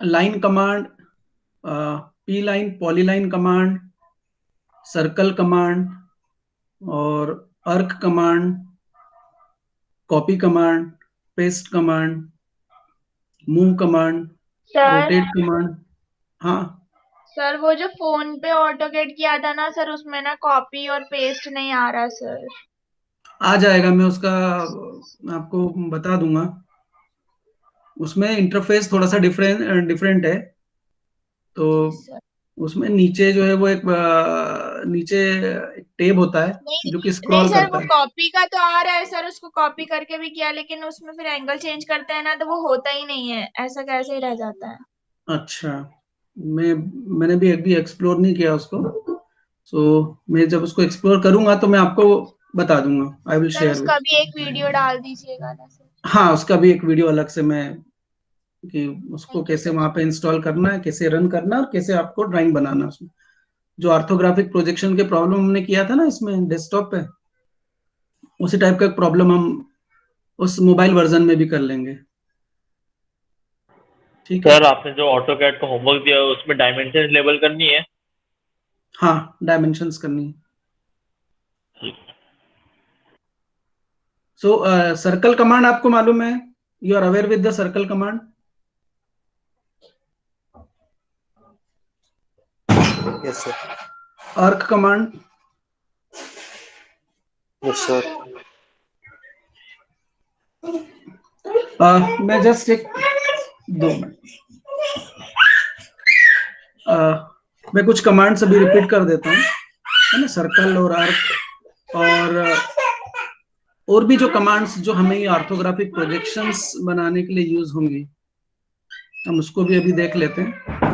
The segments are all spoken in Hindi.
Line command, P line, polyline command, circle command और अर्क command, copy command, paste command, move command, sir rotate command. हाँ, सर वो जो फोन पे ऑटोकेट किया था ना सर, उसमें ना कॉपी और पेस्ट नहीं आ रहा सर। आ जाएगा, मैं उसका आपको बता दूंगा। उसमें इंटरफेस थोड़ा सा डिफरेंट डिफरेंट है। तो जी सर। उसमें नीचे जो है वो एक नीचे एक टैब होता है नहीं जो कि नहीं स्क्रॉल सर, करता वो है। कॉपी का तो आ रहा है सर, उसको कॉपी करके भी किया, लेकिन उसमें फिर एंगल चेंज करते हैं ना तो वो होता ही नहीं है, ऐसा कैसे ही रह जाता है। अच्छा, मैं मैंने भी अभी एक्सप्लोर नहीं किया उसको। सो मैं जब उसको एक्सप्लोर करूंगा तो मैं आपको बता दूंगा, आई विल सर शेयर उसका विथ। भी एक वीडियो डाल दीजिएगा ना सर। हाँ, उसका भी एक वीडियो अलग से मैं, कि उसको थैंक यू कैसे सर। वहां पे इंस्टॉल करना है, कैसे रन करना है और कैसे आपको ड्राइंग बनाना है उसमें। जो ऑर्थोग्राफिक प्रोजेक्शन के प्रॉब्लम हमने किया था ना इसमें डेस्कटॉप पे, उसी टाइप का प्रॉब्लम हम उस मोबाइल वर्जन में भी कर लेंगे। ठीक है। सर आपने जो ऑटो कैड का होमवर्क दिया है उसमें डायमेंशन लेबल करनी है। हाँ, डायमेंशंस करनी है। सो सर्कल कमांड आपको मालूम है, you are aware with the circle command. Yes sir. Arc command, yes sir. मैं जस्ट एक 2 मिनट, मैं कुछ कमांड्स अभी रिपीट कर देता हूँ, है ना। सर्कल और आर्क और भी जो कमांड्स जो हमें ये ऑर्थोग्राफिक प्रोजेक्शंस बनाने के लिए यूज होंगी, हम उसको भी अभी देख लेते हैं।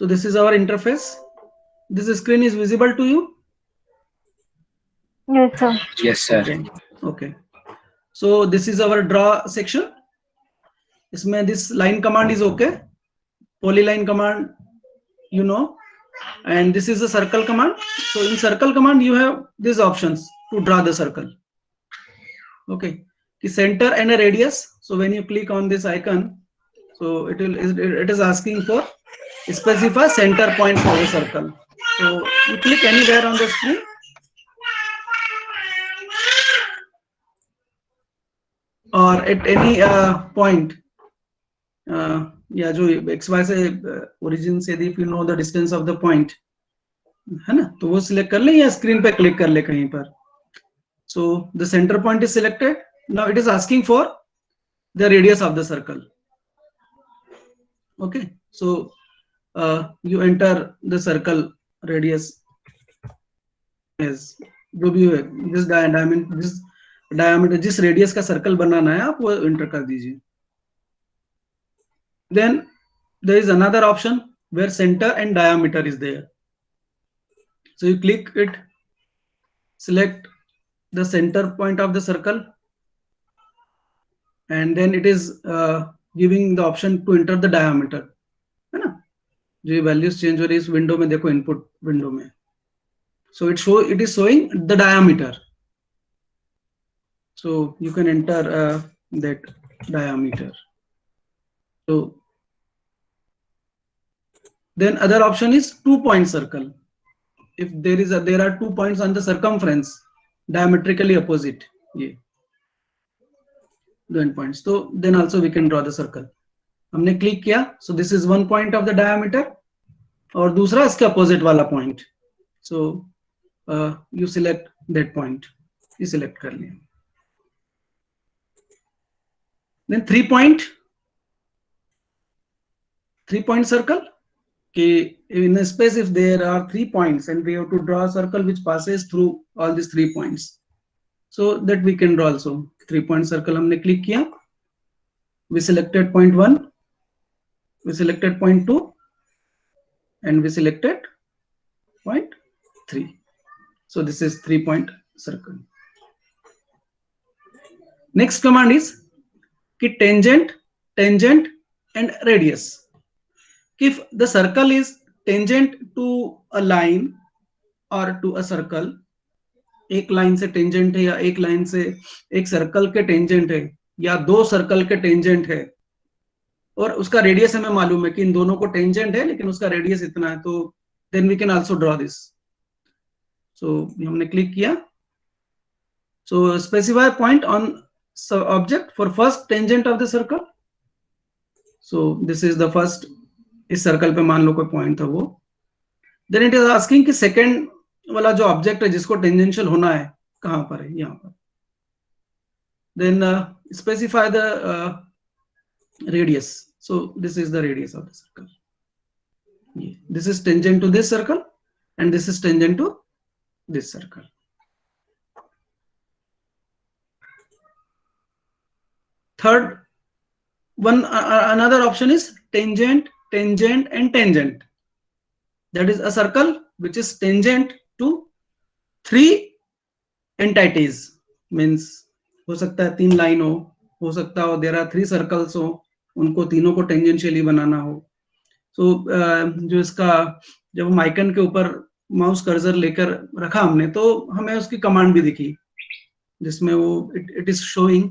So this is our interface. This screen is visible to you? Yes, sir. Yes sir. Okay. Okay. So this is our draw section. इसमें this line command is okay. Polyline command, you know, and this is the circle command. So in circle command you have these options to draw the circle. Okay. The center and a radius. So when you click on this icon, so it is asking for specify center point for the circle. So you click anywhere on the screen, or at any point, या जो एक्स वाई से ओरिजिन से, if you know the distance of the point, है ना, तो वो सिलेक्ट कर ले या स्क्रीन पे क्लिक कर ले कहीं पर। So the centre point is selected. Now it is asking for the radius of the circle. Okay, so you enter the circle radius as जो भी है, दिस डायमीटर जिस रेडियस का सर्कल बनाना है आप वो एंटर कर दीजिए। Then there is another option where center and diameter is there. So you click it, select the center point of the circle, and then it is giving the option to enter the diameter, है ना। जो वैल्यूज चेंज हो रही है इस विंडो में, देखो इनपुट विंडो में। So it is showing the diameter. So you can enter that diameter. So then other option is 2-point circle. If there are 2 points on the circumference diametrically opposite, ये end points, so then also we can draw the circle. हमने क्लिक किया, so this is 1 point of the diameter और दूसरा इसके अपोजिट वाला point. So you select that point, ये सिलेक्ट कर लिया। देन 3 point circle, कि in a space if there are 3 points and we have to draw a circle which passes through all these 3 points, so that we can draw also 3-point circle। हमने क्लिक किया, we selected point 1, we selected point 2, and we selected point 3. So this is 3-point circle. Next command is कि tangent, tangent and radius. If the circle is tangent to a line or to a circle, एक लाइन से टेंजेंट है या एक लाइन से एक सर्कल के टेंजेंट है या दो सर्कल के टेंजेंट है और उसका रेडियस हमें मालूम है कि इन दोनों को टेंजेंट है लेकिन उसका रेडियस इतना है, तो then we can also draw this. So हमने क्लिक किया. So specify point on object for first tangent of the circle. So this is the first, इस सर्कल पे मान लो कोई पॉइंट था वो. देन इट इज आस्किंग कि सेकंड वाला जो ऑब्जेक्ट है जिसको टेंजेंशियल होना है कहां पर है, यहाँ पर. Then specify the radius. So this is the radius of the circle. This is tangent to this circle and this is tangent to this circle. Third one, another option is tangent, tangent and tangent. That is a circle which is tangent to three entities. Means हो सकता है 3 लाइन हो सकता हो there are 3 circles हो, उनको तीनों को टेंजेंशियली बनाना हो. सो जो इसका जब हम आइकन के ऊपर माउस कर्सर लेकर रखा हमने तो हमें उसकी कमांड भी दिखी जिसमें वो इट इज शोइंग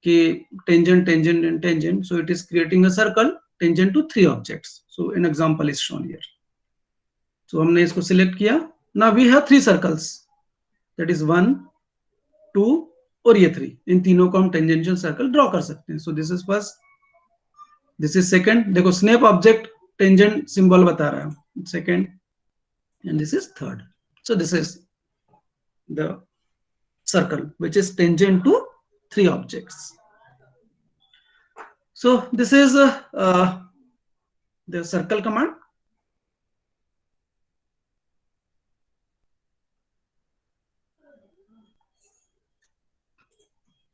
कि tangent, tangent and tangent. So it is creating a circle tangent to 3 objects. So an example is shown here. So हमने इसको सिलेक्ट किया. Now we have 3 circles, that is 1, 2 और ये 3. इन तीनों को हम टेंजेंशियल सर्कल ड्रॉ कर सकते हैं. So this is first, this is second. देखो स्नैप ऑब्जेक्ट टेंजेंट सिंबल बता रहा है, second, and this is third. So this is the circle which is tangent to 3 objects. So this is the circle command.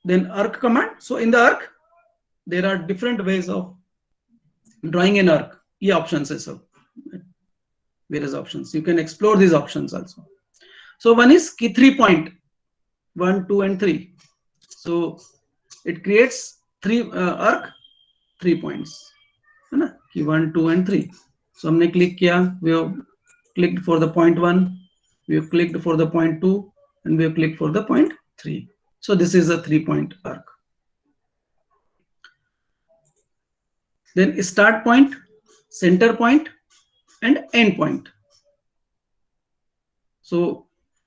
Then arc command. So in the arc there are different ways of drawing an arc. ये options है सब, various options. You can explore these options also. So one is key 3 point, 1, 2 and 3. So it creates 3 arc 3 points, है ना, कि 1, 2 and 3. So हमने click किया, we have clicked for the point 1, we have clicked for the point 2 and we have clicked for the point 3. So this is a 3-point arc. Then start point, center point and end point. So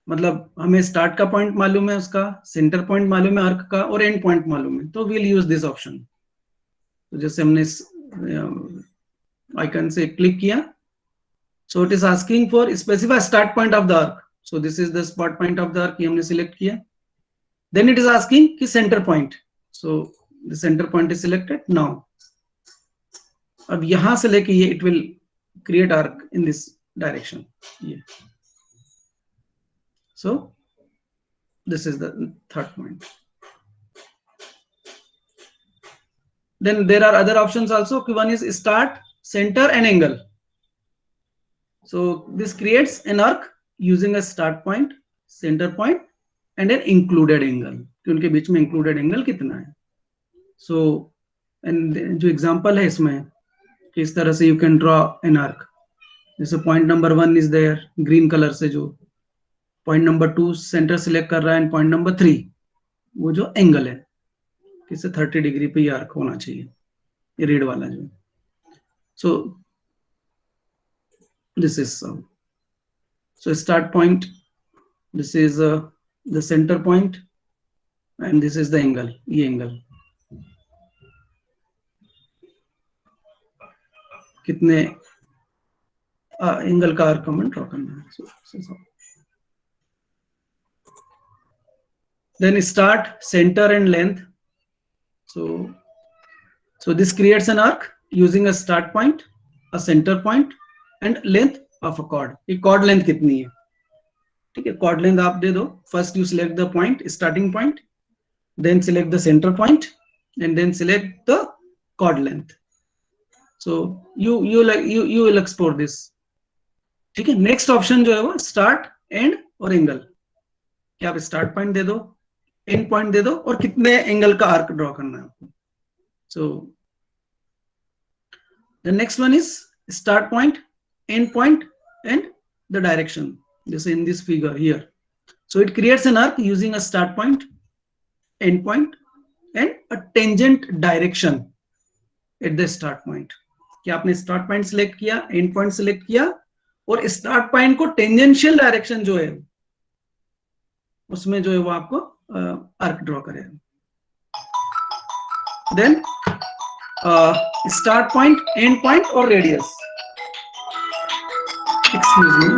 मतलब हमें स्टार्ट का पॉइंट मालूम है, उसका सेंटर पॉइंट मालूम है आर्क का, और एंड पॉइंट मालूम है, तो we'll use this option. तो जैसे हमने आइकन से क्लिक किया, so it is asking for specify start point of the arc. So this is the start point of the arc, ये हमने सिलेक्ट किया. Then it is asking कि center point. So the center point is selected. Now अब यहां से लेके ये it will create arc in this direction. Yeah. So this is the third point. Then there are other options also. One is start, center and angle. So this creates an arc using a start point, center point and an included angle. कि उनके बीच में included angle कितना है. So and जो example है इसमें कि इस तरह से you can draw an arc. जैसे point number 1 is there green color से, जो point number 2 center select कर रहा है, and point number 3 वो जो angle है किससे 30 डिग्री पे ये arc होना चाहिए, ये रेड वाला जो. So this is so start point, this is the center point and this is the angle, ये angle कितने एंगल का आर्क हमें ड्रॉ करना है. Then start, center and length. So this creates an arc using a start point, a center point and length of a chord. ये chord length कितनी है, ठीक है. chord length आप दे दो. First you select the point, starting point, then select the center point and then select the chord length. So you will explore this, ठीक है. नेक्स्ट ऑप्शन जो है वो स्टार्ट, एंड और एंगल. क्या आप स्टार्ट पॉइंट दे दो, एंड पॉइंट दे दो और कितने एंगल का आर्क ड्रॉ करना है आपको. So the next one is start point, and point and the direction. This in this figure here. So it creates an arc using a start point, end point, and a tangent direction at the start point. कि आपने start point select किया, end point select किया, और start point को tangential direction जो है उसमें जो है वो आपको arc draw करेगा. Then start point, end point और radius. Excuse me.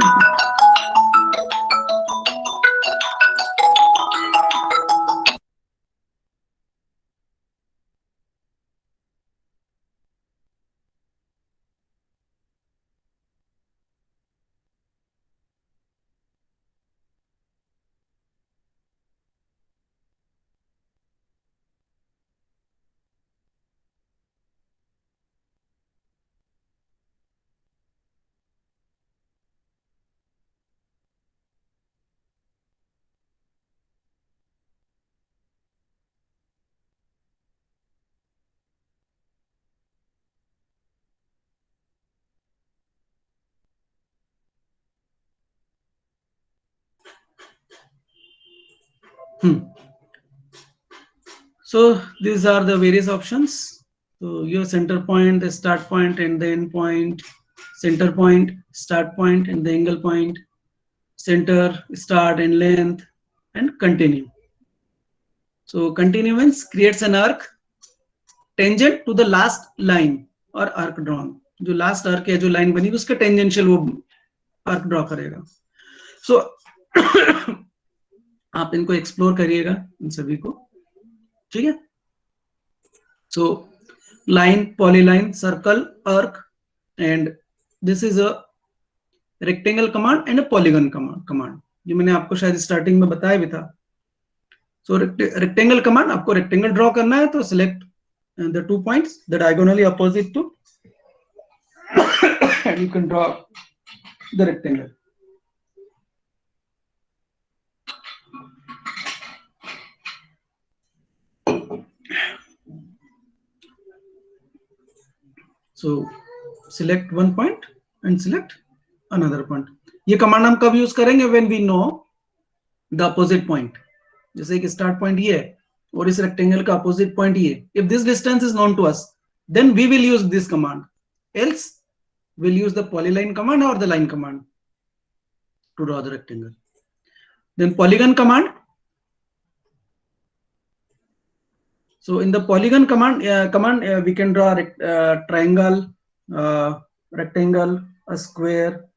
So these are the various options. So your center point, the start point, and the end point, center point, start point, and the angle point, center, start, and length, and continue. So continuance creates an arc tangent to the last line or arc drawn. जो last arc है, जो line बनी उसका tangential वो arc draw करेगा. So आप इनको explore करिएगा इन सभी को, ठीक है? So line, polyline, circle, arc, and this is a rectangle command and a polygon command. ये मैंने आपको शायद starting में बताया भी था. So rectangle command आपको rectangle draw करना है तो select the 2 points that diagonally opposite to and you can draw the rectangle. So select one point and select another point. ये command हम कब use करेंगे? When we know the opposite point. जैसे कि start point ये है और इस rectangle का opposite point ये. If this distance is known to us, then we will use this command. Else, we'll use the polyline command or the line command to draw the rectangle. Then polygon command. So in the polygon command, we can draw a triangle, rectangle, a square,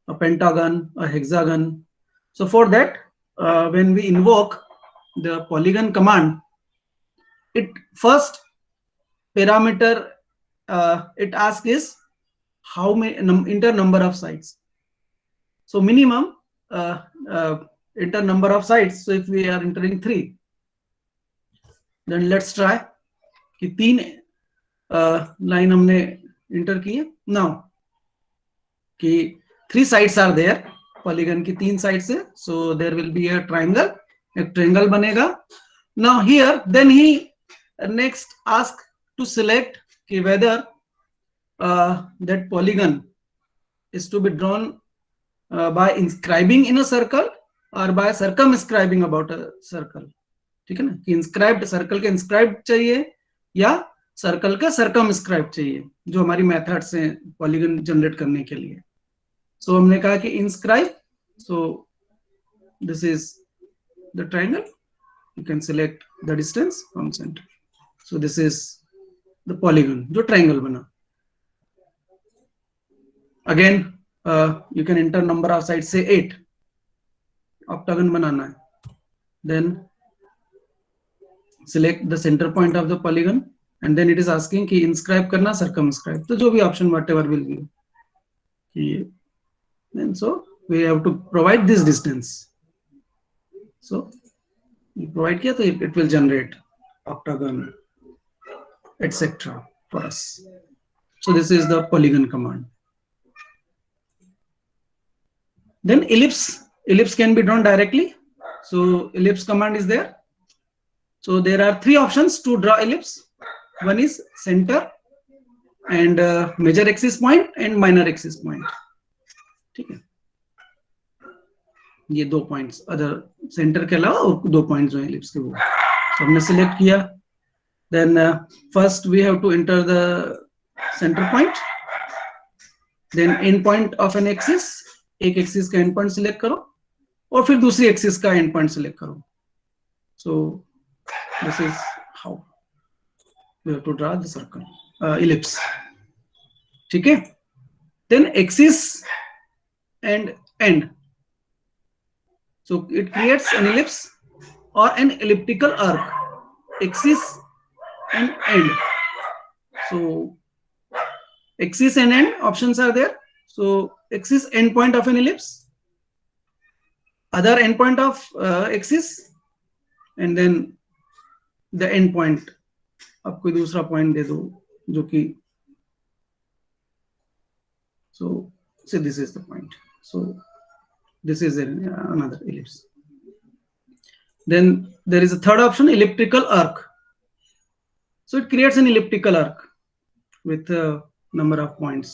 a pentagon, a hexagon. So for that, when we invoke the polygon command, it first parameter it asks is how many enter number of sides. So minimum enter number of sides. So if we are entering 3, then let's try कि 3 line हमने enter की है. Now कि 3 sides are there, polygon की 3 sides है, so there will be a triangle, एक triangle बनेगा. Now here then he next ask to select कि whether that polygon is to be drawn by inscribing in a circle or by circumscribing about a circle. ठीक है ना, कि inscribed circle के inscribed चाहिए या circle का circumscribed चाहिए, जो हमारी मेथड से polygon generate करने के लिए. So हमने कहा कि inscribe. So this is the triangle. You can select the distance from center. So this is the polygon जो triangle बना. Again you can enter number of sides, say 8. Octagon बनाना है. Then select the center point of the polygon and then it is asking कि inscribe करना circumscribe. तो जो भी option whatever will be. And so we have to provide this distance. So you provide किया तो it will generate octagon, etc. for us. So this is the polygon command. Then ellipse can be drawn directly. So ellipse command is there. So there are 3 options to draw ellipse. One is center and major axis point and minor axis point. Okay. ये 2 पॉइंट्स अदर सेंटर के अलावा और 2 पॉइंट्स जो है एलिप्स के वो तो हमने सिलेक्ट किया. Then first we have to enter the centre point. Then end point of an axis, एक एक्सिस का एंड पॉइंट सिलेक्ट करो और फिर दूसरी एक्सिस का एंड पॉइंट सिलेक्ट करो. So this is how we have to draw the circle ellipse. ठीक है. Then axis and end, so it creates an ellipse or an elliptical arc, axis and end. So axis and end options are there. So axis end point of an ellipse, other end point of axis, and then the end point. आप कोई दूसरा पॉइंट दे दो जो कि so say this is the point. So this is another ellipse. Then there is a third option, elliptical arc. So it creates an elliptical arc with a number of points.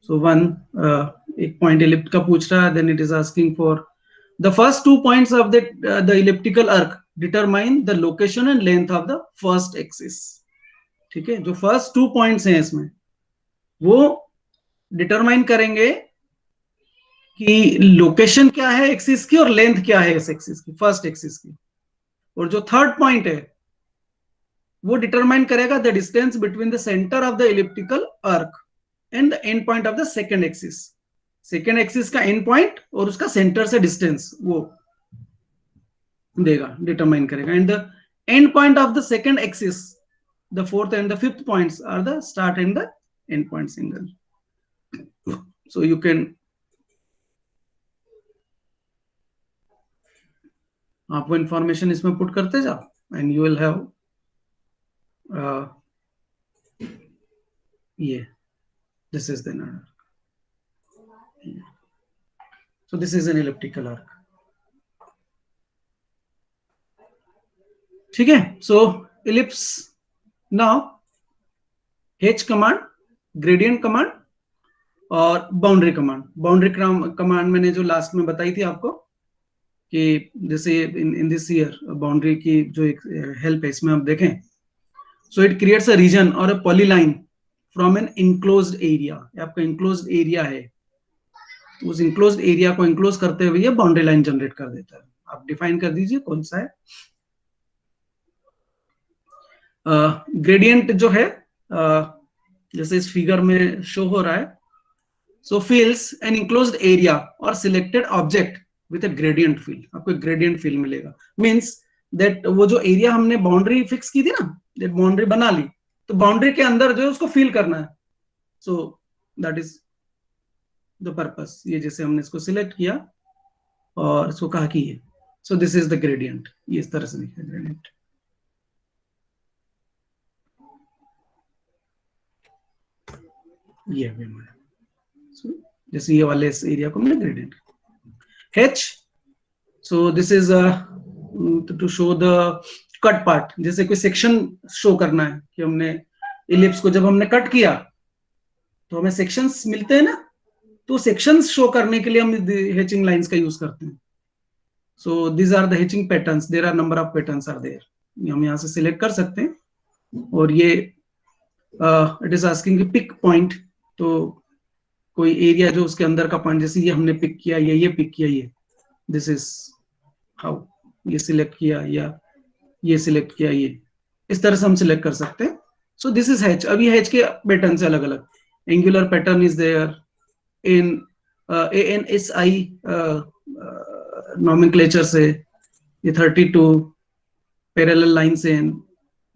So one एक point ellipse का पूछ रहा है, then it is asking for the first 2 points of the elliptical arc determine the location and length of the first axis. ठीक है. जो first 2 points हैं इसमें वो determine करेंगे कि लोकेशन क्या है एक्सिस की और लेंथ क्या है इस एक्सिस की, फर्स्ट एक्सिस की. और जो थर्ड पॉइंट है वो डिटरमाइन करेगा the distance between the centre of the elliptical arc and the end point of the second axis. Second axis का एंड पॉइंट और उसका सेंटर से डिस्टेंस वो देगा, डिटरमाइन करेगा. And the end point of the second axis, the fourth and the fifth points are the start and the end point single. So you can, आप वो इंफॉर्मेशन इसमें पुट करते जाओ एंड यू विल हैव ये this is the arc. So this is an elliptical arc. ठीक है. So ellipse. Now H command, gradient command और बाउंड्री कमांड. बाउंड्री कमांड मैंने जो लास्ट में बताई थी आपको कि जैसे इन दिस ईयर बाउंड्री की जो एक हेल्प है इसमें आप देखें. So it creates a region और a polyline from an enclosed area. आपका इनक्लोज्ड एरिया है तो उस इनक्लोज्ड एरिया को इनक्लोज करते हुए ये बाउंड्री लाइन जनरेट कर देता है. आप डिफाइन कर दीजिए कौन सा है. ग्रेडियंट जो है जैसे इस फिगर में शो हो रहा है. सो फिल्स एन इनक्लोज्ड एरिया और selected object with a gradient field. आपको एक ग्रेडियंट फील्ड मिलेगा. मींस दैट वो जो एरिया हमने बाउंड्री फिक्स की थी ना, जब बाउंड्री बना ली तो बाउंड्री के अंदर जो है उसको फील करना है. सो दैट इज द पर्पस. ये जैसे हमने इसको सिलेक्ट किया और इसको कहा कि ये, so this is the gradient. ये इस तरह से दिखा ग्रेडियंट. ये जैसे ये वाले इस एरिया को हमने gradient. H, so this is to show the cut part. जैसे कोई सेक्शन शो करना है कि हमने इलिप्स को जब हमने कट किया तो हमें सेक्शंस मिलते हैं ना, तो सेक्शंस शो करने के लिए हम हेचिंग लाइंस का यूज करते हैं. So these are the hatching patterns. There are number of patterns are there. हम यहाँ से सिलेक्ट कर सकते हैं. और ये इट इज आस्किंग कि पिक पॉइंट. तो कोई एरिया जो उसके अंदर का पॉइंट, जैसे ये हमने पिक किया, ये पिक किया, ये दिस इज हाउ. ये सिलेक्ट किया या ये सिलेक्ट किया, ये इस तरह से हम सिलेक्ट कर सकते हैं. So this is H. अभी H के पैटर्न से अलग अलग. Angular pattern is there in ANSI nomenclature से. ये 32 पैरेलल लाइंस हैं,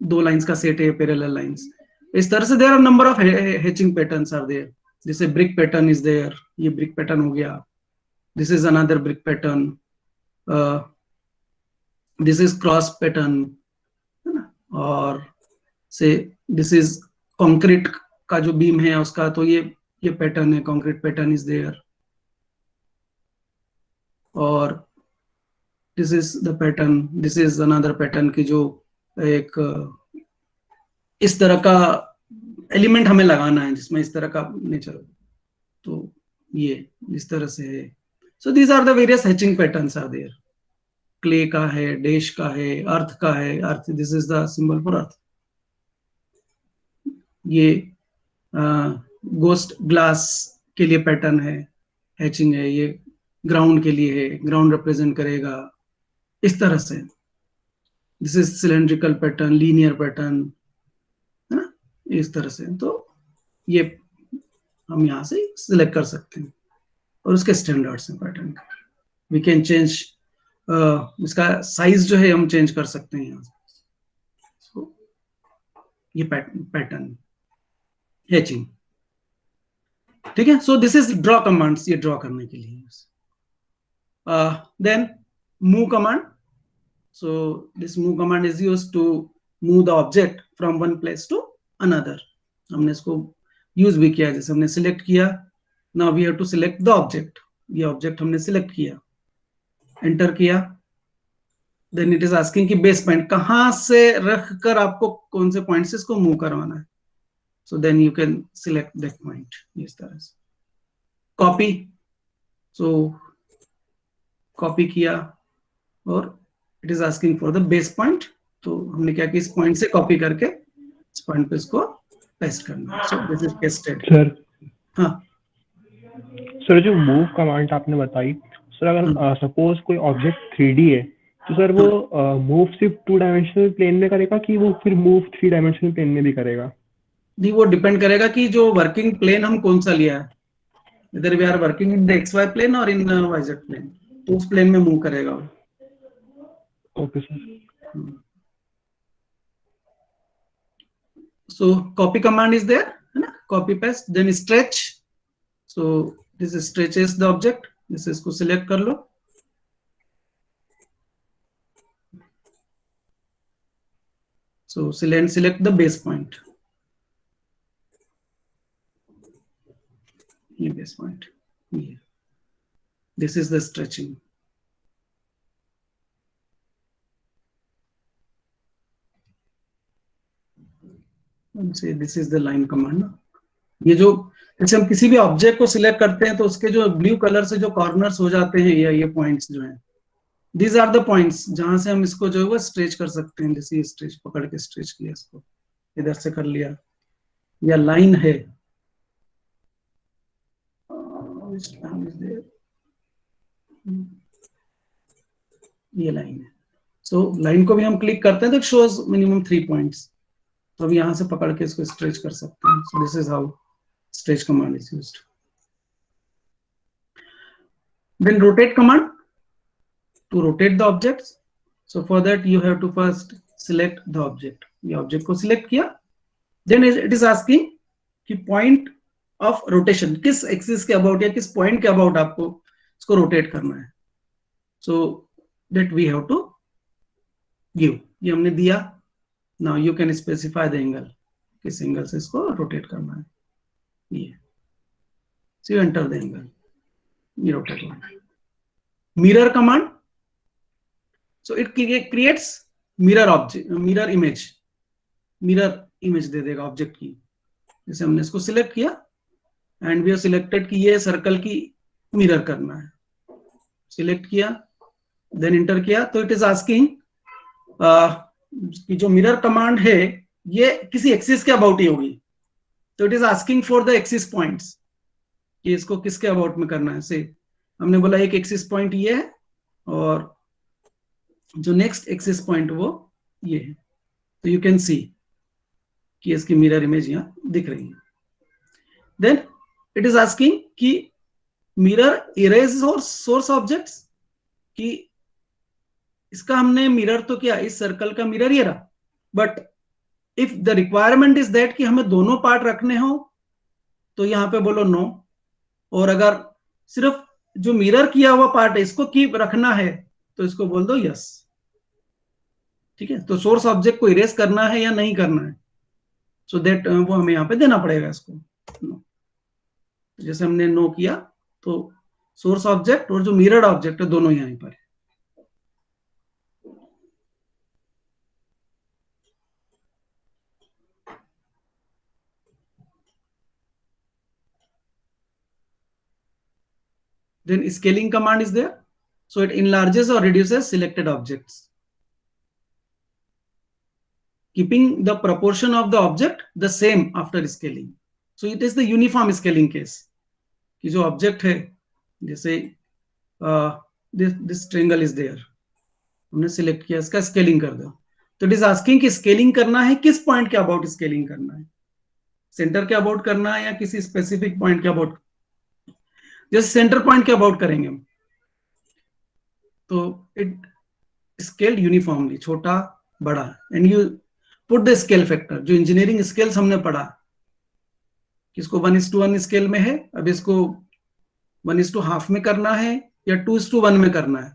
2 लाइंस का सेट है पैरेलल लाइंस. इस तरह से there are number of hatching patterns are there. जैसे ब्रिक पैटर्न इज देयर. ये ब्रिक पैटर्न हो गया. This is another brick pattern. This is cross pattern है ना. और से दिस इज कंक्रीट का जो बीम है उसका, तो ये पैटर्न है. Concrete pattern is there. और this is the pattern. This is another pattern की जो एक इस तरह का एलिमेंट हमें लगाना है जिसमें इस तरह का नेचर. तो ये इस तरह से है. So these are the various hatching patterns are there. Clay का है, dash का है, earth का है, earth, this is the symbol for earth. ये गोस्ट ग्लास के लिए पैटर्न है, हैचिंग है, ये ग्राउंड के लिए है, ग्राउंड रिप्रेजेंट करेगा इस तरह से. This is cylindrical pattern, linear pattern, है ना, इस तरह से. तो ये हम यहाँ से सिलेक्ट कर सकते हैं और उसके स्टैंडर्ड्स हैं पैटर्न का. वी कैन चेंज, इसका साइज जो है हम चेंज कर सकते हैं यहाँ से. So, ये पैटर्न हैचिंग, ठीक है. So this is draw commands, ये ड्रॉ करने के लिए. Then move command. So this move command is used to move the object from one place to another. हमने इसको यूज भी किया, जैसे हमने सिलेक्ट किया, now we have to select the object. ये ऑब्जेक्ट हमने सिलेक्ट किया, एंटर किया, देन इट इज आस्किंग कि बेस पॉइंट कहां से रख कर आपको कौन से पॉइंट से इसको मूव करवाना है. So then you can select that point. इस तरह से copy. So copy किया और it is asking for the base point. तो हमने क्या किया, इस पॉइंट से कॉपी करके इस पॉइंट पे इसको पेस्ट करना है. So this is pasted. Sir हाँ सर, जो मूव कमांड आपने बताई सर, अगर सपोज कोई ऑब्जेक्ट 3D है तो सर वो मूव सिर्फ 2 डायमेंशनल प्लेन में करेगा कि वो फिर मूव 3 डायमेंशनल प्लेन में भी करेगा? जी, वो डिपेंड करेगा कि जो वर्किंग प्लेन हम कौन सा लिया है, इधर we are working in the XY plane और इन YZ प्लेन, तो उस प्लेन में मूव करेगा वो. Okay sir. So copy command is there, है ना, copy paste. Then stretch. So this stretches the object. this इसको select कर लो. So select the base point. ये base point. ये. This is the stretching. Say this is the line command. ये जो जैसे हम किसी भी ऑब्जेक्ट को सिलेक्ट करते हैं तो उसके जो ब्लू कलर से जो कॉर्नर्स हो जाते हैं, या ये पॉइंट्स जो हैं, दीज आर द पॉइंट्स जहां से हम इसको जो है वो स्ट्रेच कर सकते हैं. जैसे ये स्ट्रेच पकड़ के स्ट्रेच किया, इसको इधर से कर लिया, या लाइन है, ये लाइन है. सो लाइन को भी हम क्लिक करते हैं तो इट शोज मिनिमम 3 पॉइंट्स. तो अब यहाँ से पकड़ के इसको स्ट्रेच कर सकते हैं. So this is how stretch command is used. Then rotate command, to rotate the objects. So for that you have to first select the object. ये object को select किया, then it is asking कि point of rotation किस axis के about या किस point के about आपको इसको rotate करना है. So that we have to give. ये हमने दिया. Now you can specify the angle, किस angle से इसको rotate करना है. Yeah. So you enter the angle. You rotate one. Mirror command. So it creates mirror object, mirror image. Mirror image दे देगा ऑब्जेक्ट की. जैसे हमने इसको सिलेक्ट किया एंड वी हैव सिलेक्टेड कि ये सर्कल की मिरर करना है. सिलेक्ट किया, देन इंटर किया, तो इट इज आस्किंग कि जो मिरर कमांड है ये किसी एक्सिस के अबाउट ही होगी. तो it is asking for the axis points कि इसको किसके अबाउट में करना है. से हमने बोला एक एक्सिस पॉइंट ये है और जो नेक्स्ट एक्सिस पॉइंट वो ये है. तो यू कैन सी कि इसकी मिरर इमेज यहाँ दिख रही है. देन इट इज आस्किंग कि मिरर इरेज और सोर्स ऑब्जेक्ट्स, कि इसका हमने मिरर तो किया, इस सर्कल का मिरर ये रहा, but if the requirement is that कि हमें दोनों पार्ट रखने हो तो यहां पे बोलो नो. और अगर सिर्फ जो मिरर किया हुआ पार्ट है इसको कीप रखना है तो इसको बोल दो यस. ठीक है, तो सोर्स ऑब्जेक्ट को इरेज करना है या नहीं करना है, सो दैट वो हमें यहाँ पे देना पड़ेगा इसको. no. जैसे हमने नो किया तो सोर्स ऑब्जेक्ट और जो मिरर्ड ऑब्जेक्ट है दोनों यहीं पर है. Then scaling command is there. So it enlarges or reduces selected objects, keeping the proportion of the object the same after scaling. So it is the uniform scaling case. कि जो object है, जैसे this triangle is there, हमने select किया, इसका scaling कर दो. तो it is asking कि scaling करना है किस point के about scaling करना है, center के about करना है या किसी specific point के about. जैसे center point के about करेंगे हम, तो it scaled uniformly, छोटा बड़ा, and you put the scale factor. जो engineering scales हमने पढ़ा, किसको 1:1 स्केल में है, अब इसको 1:half में करना है या 2:1 में करना है.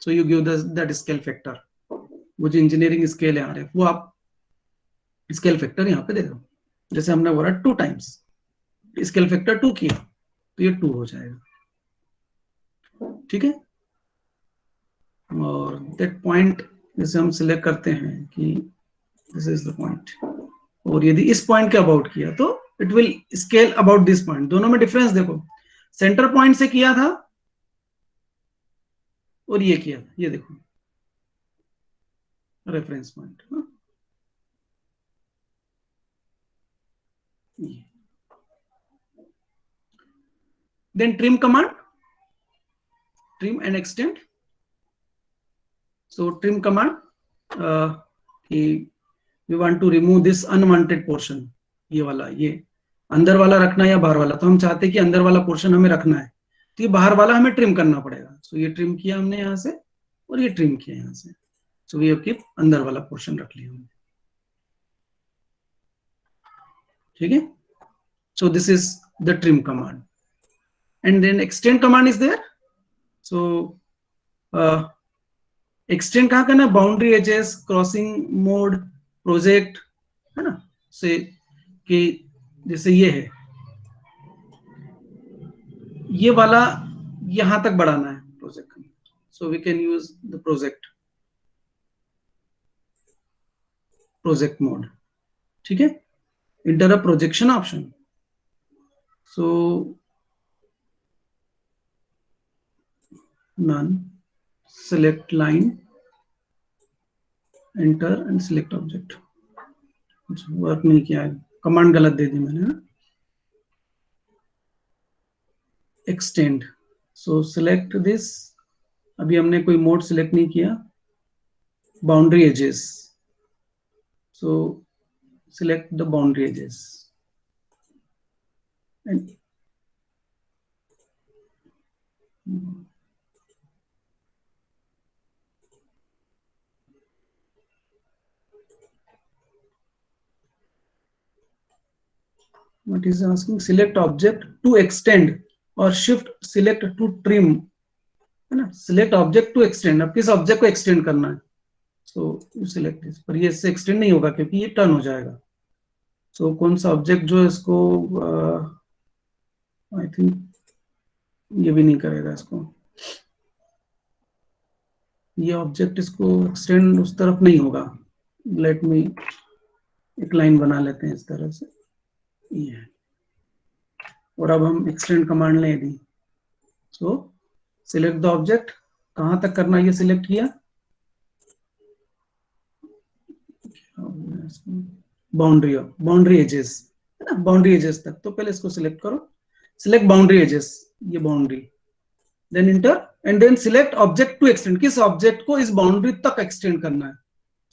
So you give that scale factor. वो जो इंजीनियरिंग स्केल है आ रहे, वो आप स्केल फैक्टर यहाँ पे दे दो. जैसे हमने बोला 2 times, स्केल फैक्टर 2 किया तो ये 2 हो जाएगा. ठीक है. और दैट पॉइंट जैसे हम सिलेक्ट करते हैं कि दिस इज द पॉइंट, और यदि इस पॉइंट के अबाउट किया तो it will scale about this point. दोनों में डिफरेंस देखो, सेंटर पॉइंट से किया था और ये किया था, ये देखो reference point. Then trim command, trim and extend. So trim command, we want to remove this unwanted portion. ये वाला, ये अंदर वाला रखना है या बाहर वाला, तो हम चाहते हैं कि अंदर वाला पोर्शन हमें रखना है, तो ये बाहर वाला हमें ट्रिम करना पड़ेगा. सो ये ट्रिम किया हमने यहाँ से और ये ट्रिम किया यहाँ से. सो वी हैव कीप अंदर वाला पोर्शन रख लिया हमने. ठीक है. So this is the trim command. And then extend command is there. So extend कहाँ करना है, boundary edges, crossing mode, project, है ना. से कि जैसे ये है, ये वाला यहां तक बढ़ाना है project. So we can use the project mode. ठीक है. Enter a projection option. So none, select line, enter and select object. Work नहीं किया है, कमांड गलत दे दी मैंने. एक्सटेंड. So select this. अभी हमने कोई मोड सिलेक्ट नहीं किया. Boundary edges. So select the boundary edges and what is asking, select object to extend और shift select to trim, है ना. select object to extend, अब किस ऑब्जेक्ट को एक्सटेंड करना है. so you select this, पर ये इससे एक्सटेंड नहीं होगा क्योंकि ये टर्न हो जाएगा. so कौन सा ऑब्जेक्ट जो इसको आई थिंक ये भी नहीं करेगा इसको, ये ऑब्जेक्ट इसको एक्सटेंड उस तरफ नहीं होगा. लेट मी एक लाइन बना लेते हैं इस तरह से, ये. और अब हम एक्सटेंड कमांड ले दी. सो सिलेक्ट द ऑब्जेक्ट, कहां तक करना ये सिलेक्ट किया, बाउंड्री एजेस, है ना. बाउंड्री एजेस तक, तो पहले इसको सिलेक्ट करो. सिलेक्ट बाउंड्री एजेस, ये boundary. Then enter and then select object to extend, किस ऑब्जेक्ट को इस बाउंड्री तक एक्सटेंड करना है.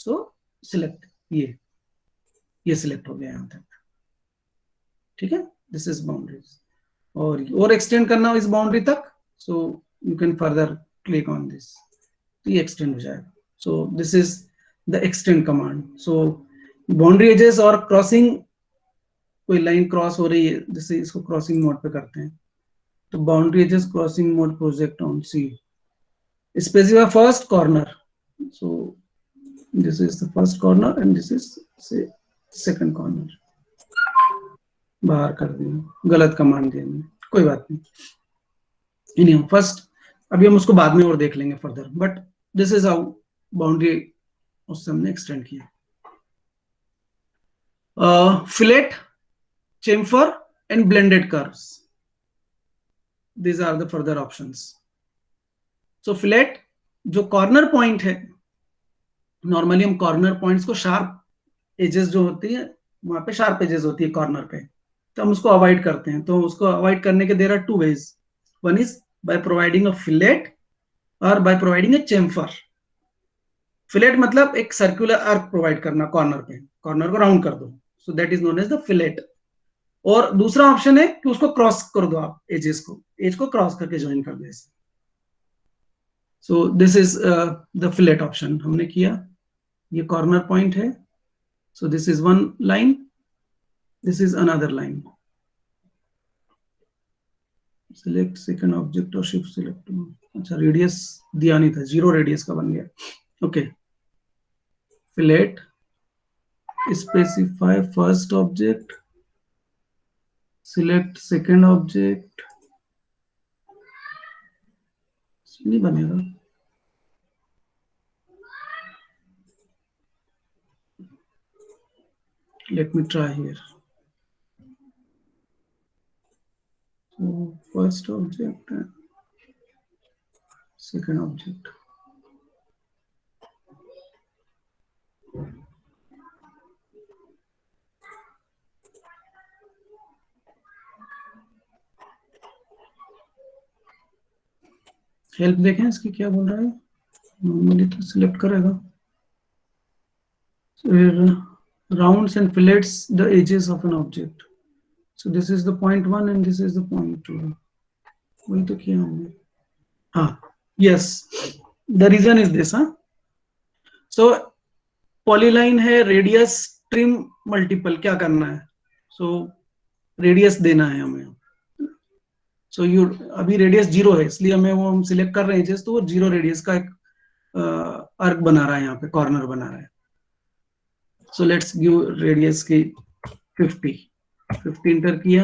सो सिलेक्ट ये सिलेक्ट हो गया यहां तक. ठीक है. This is boundaries. और एक्सटेंड करना हो इस बाउंड्री तक, so you can further click on this, तो ये एक्सटेंड हो जाएगा. So this is the extend command. So boundary edges और क्रॉसिंग, कोई लाइन क्रॉस हो रही है, जैसे इसको क्रॉसिंग मोड पे करते हैं, तो boundary edges crossing mode project on C, specify first corner. So this is the first corner and this is से सेकंड कॉर्नर. बाहर कर दिया, गलत कमांड दिया मैंने, कोई बात नहीं. फर्स्ट अभी हम उसको बाद में और देख लेंगे further, but this is how boundary उससे हमने एक्सटेंड किया. Fillet, Chemphar and blended curves. these are the further options. So fillet जो कॉर्नर पॉइंट है, नॉर्मली हम कॉर्नर पॉइंट्स को शार्प एजेस जो होती है वहां पे शार्प एजेस होती है कॉर्नर पे, तो हम उसको अवॉइड करते हैं. तो उसको अवॉइड करने के there are two ways. One is by providing a fillet और by providing a chamfer. Fillet मतलब एक सर्कुलर आर्क प्रोवाइड करना कॉर्नर पे, कॉर्नर को राउंड कर दो, so that is known as the fillet. और दूसरा ऑप्शन है कि उसको क्रॉस कर दो आप, एजेस को, एज को क्रॉस करके ज्वाइन कर दो ऐसे. सो this is the fillet option हमने किया. ये कॉर्नर पॉइंट है. So this is one line, this is another line. Select second object और शिफ्ट सिलेक्ट. अच्छा रेडियस दिया नहीं था, 0 रेडियस का बन गया. Okay. Fillet, specify first object, select second object. नहीं बनेगा. Let me try here. So first object, second object. Help देखें इसकी क्या बोल रहा है. नॉर्मली तो सिलेक्ट करेगा. फिर rounds and fillets the edges of an object. So this is the point 1 and this is the point 2. वही तो किया हमने. हाँ, yes. The reason is this, हाँ. So पॉलीलाइन है, रेडियस ट्रिम मल्टीपल क्या करना है. सो रेडियस देना है हमें. सो यू अभी रेडियस 0 है, इसलिए हमें वो हम सिलेक्ट कर रहे हैं तो वो 0 रेडियस का एक आर्क बना रहा है, यहाँ पे कॉर्नर बना रहा है. सो लेट्स गिव रेडियस की 50 इंटर किया.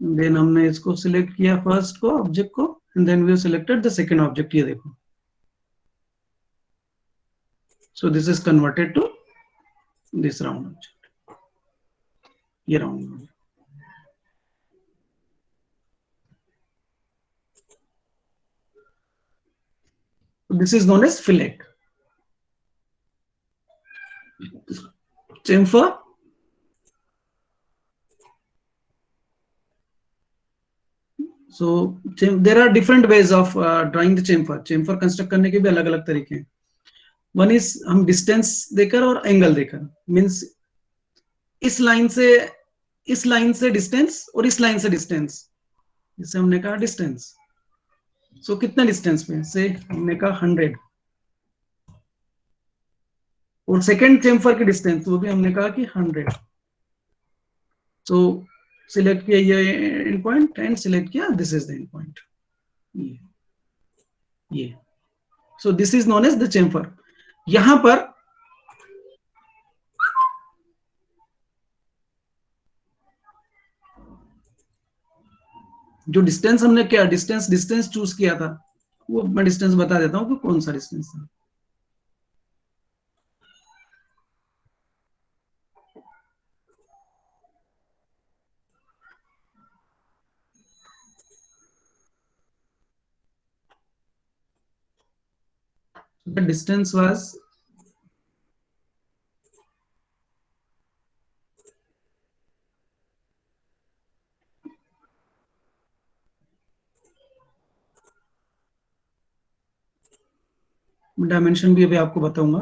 देन हमने इसको सिलेक्ट किया फर्स्ट को ऑब्जेक्ट को, and then we selected the second object. ये देखो. So this is converted to this round object. ये round. This is known as fillet. Chamfer. So there are different ways of drawing the chamfer. Chamfer construct करने के भी अलग-अलग तरीके हैं. One is हम distance देकर और angle देकर, means इस लाइन से distance और इस लाइन से distance, जिसे हमने कहा distance. So कितना distance में से हमने कहा 100. और सेकेंड चेम्फर की डिस्टेंस वो भी हमने कहा कि 100. सो सिलेक्ट किया ये एंड पॉइंट एंड सिलेक्ट किया this is the end point. ये so this is known as the chamfer. यहां पर जो डिस्टेंस हमने क्या डिस्टेंस चूज किया था, वो मैं डिस्टेंस बता देता हूं कि कौन सा डिस्टेंस था. The distance was डायमेंशन भी अभी आपको बताऊंगा.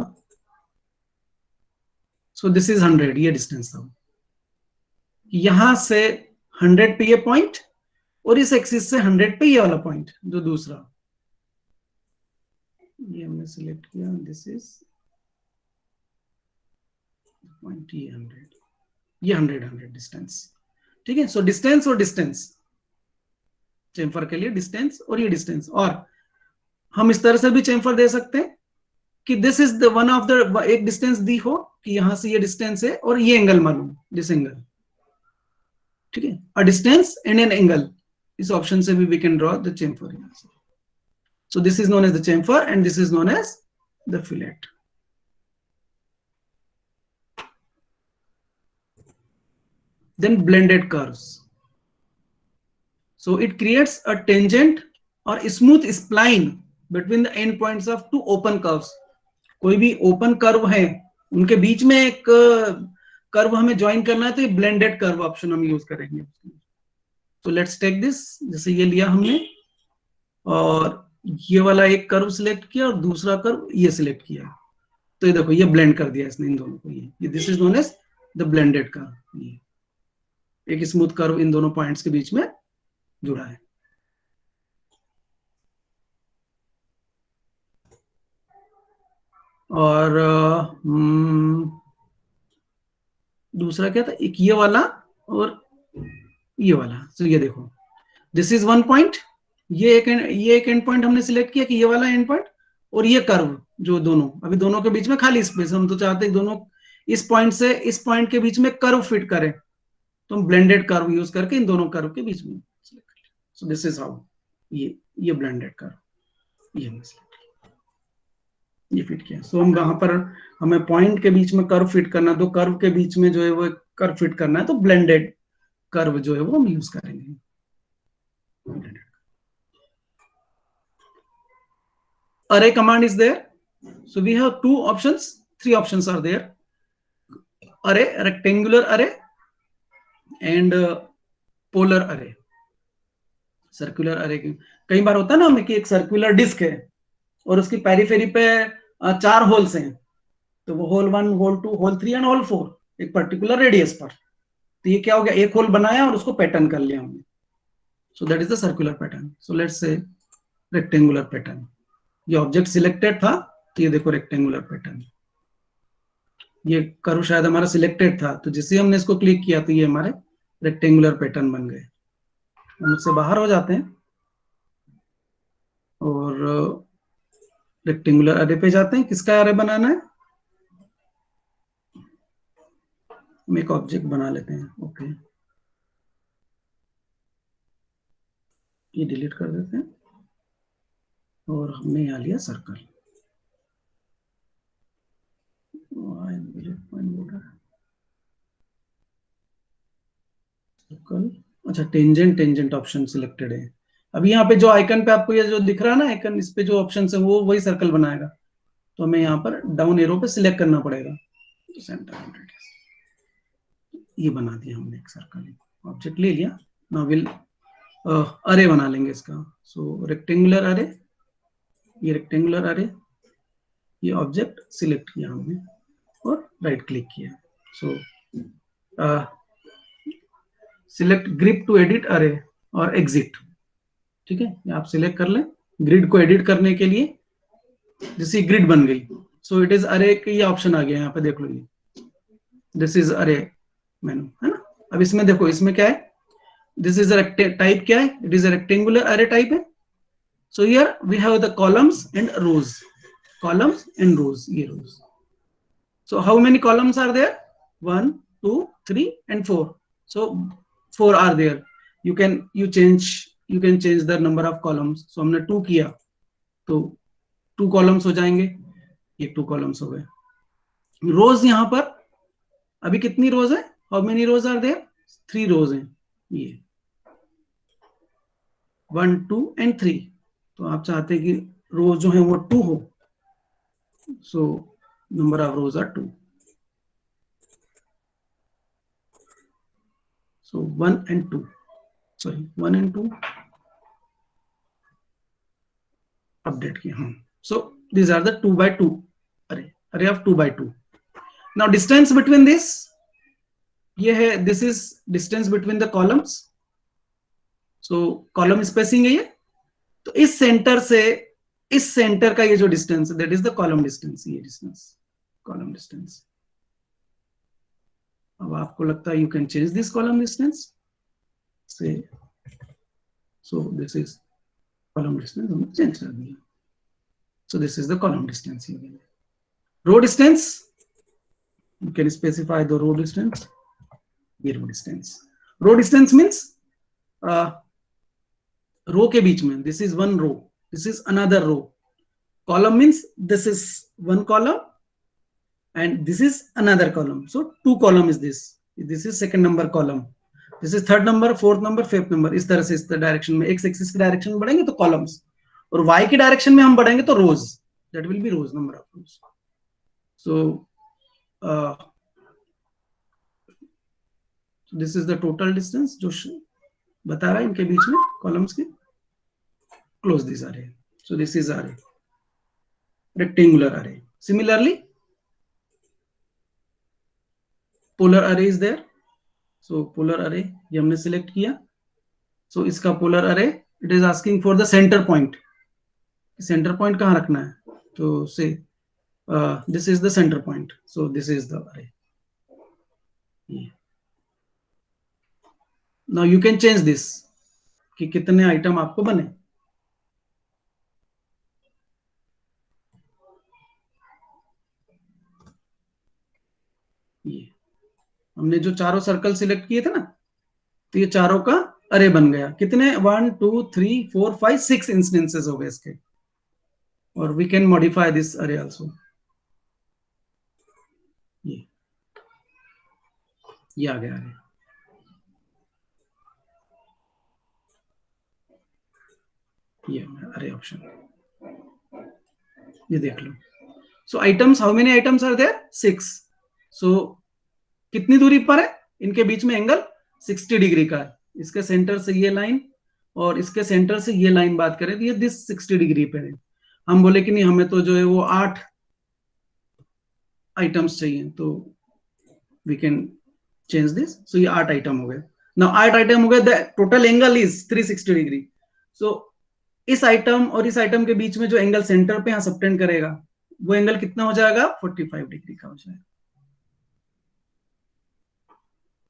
सो दिस इज 100. ये डिस्टेंस था. यहां से 100 पे ये पॉइंट और इस एक्सिस से 100 पे ये वाला पॉइंट जो दूसरा, ये हमने सिलेक्ट किया. दिस इज पॉइंट ये 100, ये 100 डिस्टेंस. ठीक है. सो डिस्टेंस और डिस्टेंस चेम्फर के लिए डिस्टेंस और ये डिस्टेंस. और हम इस तरह से भी चेम्फर दे सकते हैं कि this is the one of the, एक डिस्टेंस दी हो कि यहां से ये डिस्टेंस है और ये एंगल मालूम, दिस एंगल. ठीक है. A distance and an angle, इस ऑप्शन से भी we can draw the chamfer. So this is known as the chamfer and this is known as the fillet. Then blended curves. So it creates a tangent or smooth spline between the end points of two open curves. कोई भी ओपन कर्व है उनके बीच में एक कर्व हमें ज्वाइन करना है, तो ये ब्लेंडेड कर्व ऑप्शन हम यूज करेंगे. तो लेट्स टेक दिस. जैसे ये लिया हमने और ये वाला एक कर्व सिलेक्ट किया और दूसरा कर्व ये सिलेक्ट किया, तो ये देखो ये ब्लेंड कर दिया इसने इन दोनों को. ये this is known as the blended curve. ये एक स्मूथ कर्व इन दोनों पॉइंट्स के बीच में जुड़ा है. और दूसरा क्या था, एक ये वाला और ये वाला. तो ये देखो दिस इज वन पॉइंट, ये एक एंड पॉइंट हमने सिलेक्ट किया कि ये वाला एंड पॉइंट, और ये कर्व जो दोनों, अभी दोनों के बीच में खाली स्पेस, हम तो चाहते हैं दोनों इस पॉइंट से इस पॉइंट के बीच में कर्व फिट करें, तो हम ब्लेंडेड कर्व यूज करके इन दोनों कर्व के बीच में सिलेक्ट करें. सो दिस इज हाउ ये ब्लेंडेड कर्व ये हमने सिलेक्ट किया, ये फिट किया. सो हम वहां पर हमें पॉइंट के बीच में कर्व फिट करना, दो कर्व के बीच में जो है वो कर्व फिट करना है, तो ब्लेंडेड कर्व जो है वो हम यूज करेंगे. Array command is there. So we have two options, three options are there. Array, rectangular array and polar array. Circular अरे. कई बार होता है ना हमें कि एक सर्कुलर डिस्क है और उसकी पेरिफेरी पे 4 होल्स हैं, तो वो hole 1, hole 2, hole 3 and hole 4 एक पर्टिकुलर रेडियस पर. तो ये क्या हो गया, एक होल बनाया और उसको पैटर्न कर लिया हमने. सो that is the circular pattern. So let's say rectangular pattern. ये ऑब्जेक्ट सिलेक्टेड था, तो ये देखो रेक्टेंगुलर पैटर्न. ये कर्व शायद हमारा सिलेक्टेड था, तो जैसे हमने इसको क्लिक किया तो ये हमारे रेक्टेंगुलर पैटर्न बन गए. हम उससे बाहर हो जाते हैं और रेक्टेंगुलर अरे पे जाते हैं. किसका अरे बनाना है, हम एक ऑब्जेक्ट बना लेते हैं. ओके, ये डिलीट कर देते हैं और हमने यहाँ लिया सर्कल. सर्कल. अच्छा, टेंजेंट ऑप्शन सिलेक्टेड है. अभी यहाँ पे जो आइकन पे आपको ये जो दिख रहा है ना आइकन, इस पे जो ऑप्शन है वो वही सर्कल बनाएगा. तो हमें यहाँ पर डाउन एरो पे सिलेक्ट करना पड़ेगा. सेंटर ये बना दिया हमने एक सर्कल, ऑब्जेक्ट ले लिया. नाउ विल अरे बना लेंगे इसका. सो रेक्टेंगुलर अरे, ये रेक्टेंगुलर अरे, ये ऑब्जेक्ट सिलेक्ट किया हमने और राइट क्लिक किया. So select grid to edit array और एग्जिट. ठीक है, आप सिलेक्ट कर लें ग्रिड को एडिट करने के लिए. जैसे ग्रिड बन गई, सो इट इज अरे के ये ऑप्शन आ गया. यहाँ पे देख लो, ये दिस इज अरे मेनू है ना. अब इसमें देखो, इसमें क्या है, दिस इज टाइप क्या है, इट इज अ रेक्टेंगुलर अरे टाइप है. So here we have the columns and rows. Columns and rows. Ye rows. So how many columns are there? 1, 2, 3, and 4. So 4 are there. You can change the number of columns. So हमने 2 किया, तो 2 columns हो जाएंगे. ये 2 columns हो गए. Rows यहाँ पर अभी कितनी rows है? How many rows are there? 3 rows हैं. ये 1, 2 and 3. तो आप चाहते हैं कि रोज जो है वो 2 हो. So number of rows are 2. सो 1 and 2, सॉरी 1 and 2 अपडेट किया हम. सो these are the 2 by 2 array of 2 by 2. Now distance between this, ये है, this is distance between the columns. So column spacing है ये. तो इस सेंटर से इस सेंटर का ये जो डिस्टेंस है, that is the column distance. ये डिस्टेंस कॉलम डिस्टेंस. अब आपको लगता है you can change this column distance से. So this is column distance, हमने चेंज कर दिया. So this is the column distance. Row distance, you can specify the row distance. ये row distance. Row distance means row के बीच में, this is 1 row, this is another row. Column means this is 1 column and this is another column. So 2 column is this. This is second number column. This is third number, fourth number, fifth number, इस तरह से इस डायरेक्शन में, एक्स एक्सिस की डायरेक्शन में बढ़ेंगे तो कॉलम्स, और वाई की डायरेक्शन में हम बढ़ेंगे तो rows, that will be rows, number of rows. So this is the total distance जो बता रहा है इनके बीच में कॉलम्स के. Close this array. So this is array, rectangular array. Similarly, polar array is there. So polar array ये हमने select किया. So इसका polar array, it is asking for the center point. Center point कहाँ रखना है? तो say this is the center point. So this is the array. Yeah. Now you can change this कि कितने आइटम आपको बने. ये हमने जो चारों सर्कल सिलेक्ट किए थे ना, तो ये चारों का अरे बन गया. कितने? 1 2 3 4 5 6 इंस्टेंसेस हो गए इसके. और we can modify this array also. ये आ गया अरे. ये अरे ऑप्शन, ये देख लो. So items, how many items are there? 6. सो कितनी दूरी पर है? इनके बीच में एंगल 60 डिग्री का है. इसके सेंटर से ये लाइन और इसके सेंटर से ये लाइन बात करें तो ये दिस 60 डिग्री पे है. हम बोले कि नहीं, हमें तो जो है वो 8 आइटम्स चाहिए, तो वी कैन चेंज दिस. सो ये 8 आइटम हो गए. नाउ 8 आइटम हो गए, the total angle is 360 degree. So इस आइटम और इस आइटम के बीच में जो एंगल सेंटर पे यहाँ सबटेंड करेगा, वो एंगल कितना हो जाएगा? 45 डिग्री का हो जाएगा.